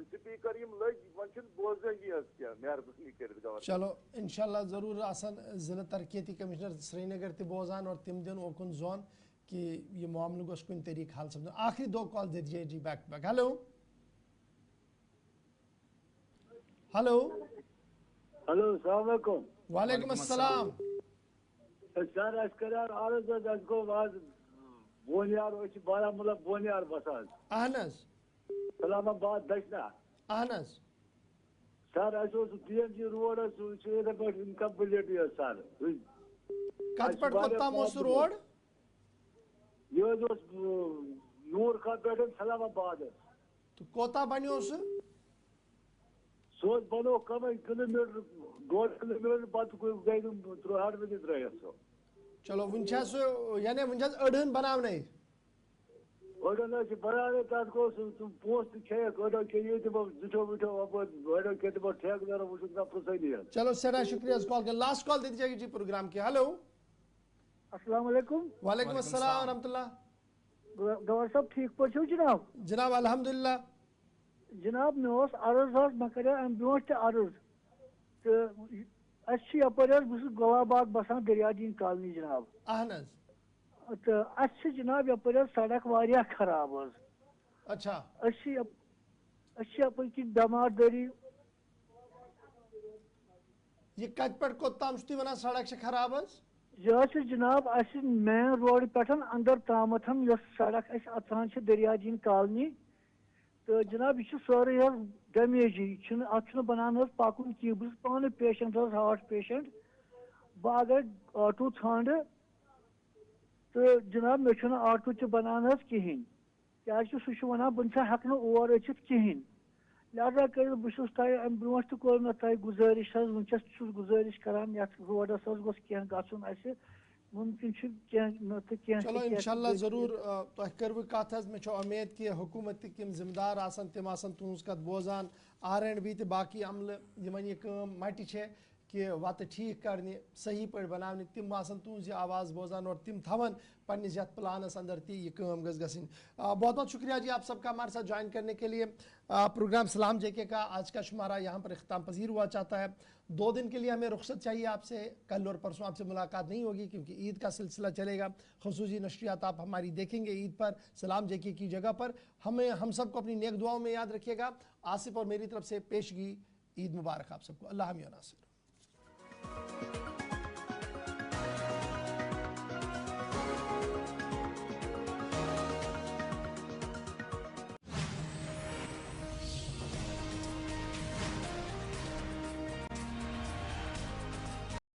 स्पीकर यम लग वन बोजान क्या मेहरबानी कर। चलो इंशाल्लाह जरूर आसान जिला तरक्याती कमिश्नर श्रीनगर ते बोजान और तिम दिन ओकुन जोन कि ये मामले को कुन तरीक हाल समझो। आखिरी 2 कॉल दे दीजिए जी back back. Hello hello hello अस्सलाम वालेकुम। वालेकुम अस्सलाम। सर अस्करार आरज को वाज बोनियार ओछ बारामुला बोनियार बसान अहनस इस्लामाबाद दशना अहनस सर असो पीएमजी रोड सुचे द बट इनकम्प्लीट है सर कटपट कोता मोस रोड ये जो नूर का पेटन इस्लामाबाद तो कोता बनियो सोच बनो कम किलोमीटर 1.5 किलोमीटर बाद कोई गई 3 बजे रहे सो। चलो वंचास यानी वंचास अडन बनाव नहीं अडन से बनाने तास को तुम पोस्ट छे अडन के ये तो जिठो बिठो अब अडन के तो ठेकेदार वो सुनना प्रोसेस है। चलो सर शुक्रिया इस कॉल के। लास्ट कॉल दे दीजिए जी प्रोग्राम के। हेलो अस्सलाम वालेकुम। वालेकुम अस्सलाम व रहमतुल्लाह। गवर साहब ठीक पहुंचो जनाब? जनाब अल्हम्दुलिल्लाह। जनाब मे अर्ज मे कर ब्रो अर्ज तो अपर गवाबाग बसान दरियादीन कॉलोनी जनाब। अहनस तो जनाब यपर सड़क वारिया खराब। अच्छा अपर की दमारदारी ये कटपट कोताम वन सड़क से खराब यह जनाब मेन रोड पे अंदर तामत सड़क अचान दरियादीन कॉलोनी तो जनाब यह सारे डैमेज अत बनान पकुन की बस पान पेशेंट हार्ट पेशेंट बह अगर ऑटो ठांड तो जनाब मे ऑटो त बनान कहें क्या सह वन बह हेक और अचित कहें लिहाजा कर बहुत अम ब्रो कोर मे तह गुजारिश वनस गुजारिश करान ये रोडस गोस कह गुन मुमकिन चलो इंशाल्लाह जरूर तुह कर कत मे उम्मीद कि हुकूमत यम जिम्मेदार आसन तिम आसन तुज कत बोजान R&B तो बाकी अमल यमन यह काम मटि कि वत ठीक करने सही पे बनाने तिम आसन तुज आवाज़ बोजान और तिम थवन पन्निस यथ प्लानस अंदर ती यह काम गज गसिन। बहुत बहुत शुक्रिया जी आप सबका हमारे साथ ज्वाइन करने के लिए। प्रोग्राम सलाम जेके का आज का शुमारा यहाँ पर इख्ताम पजीर हुआ चाहता है। 2 दिन के लिए हमें रुख्सत चाहिए आपसे, कल और परसों आपसे मुलाकात नहीं होगी क्योंकि ईद का सिलसिला चलेगा। खसूसी नशरियात आप हमारी देखेंगे ईद पर सलाम जेके की जगह पर। हम सबको अपनी नेक दुआओं में याद रखिएगा। आसिफ और मेरी तरफ से पेशगी ईद मुबारक आप सबको। अल्लाह हम नासिर।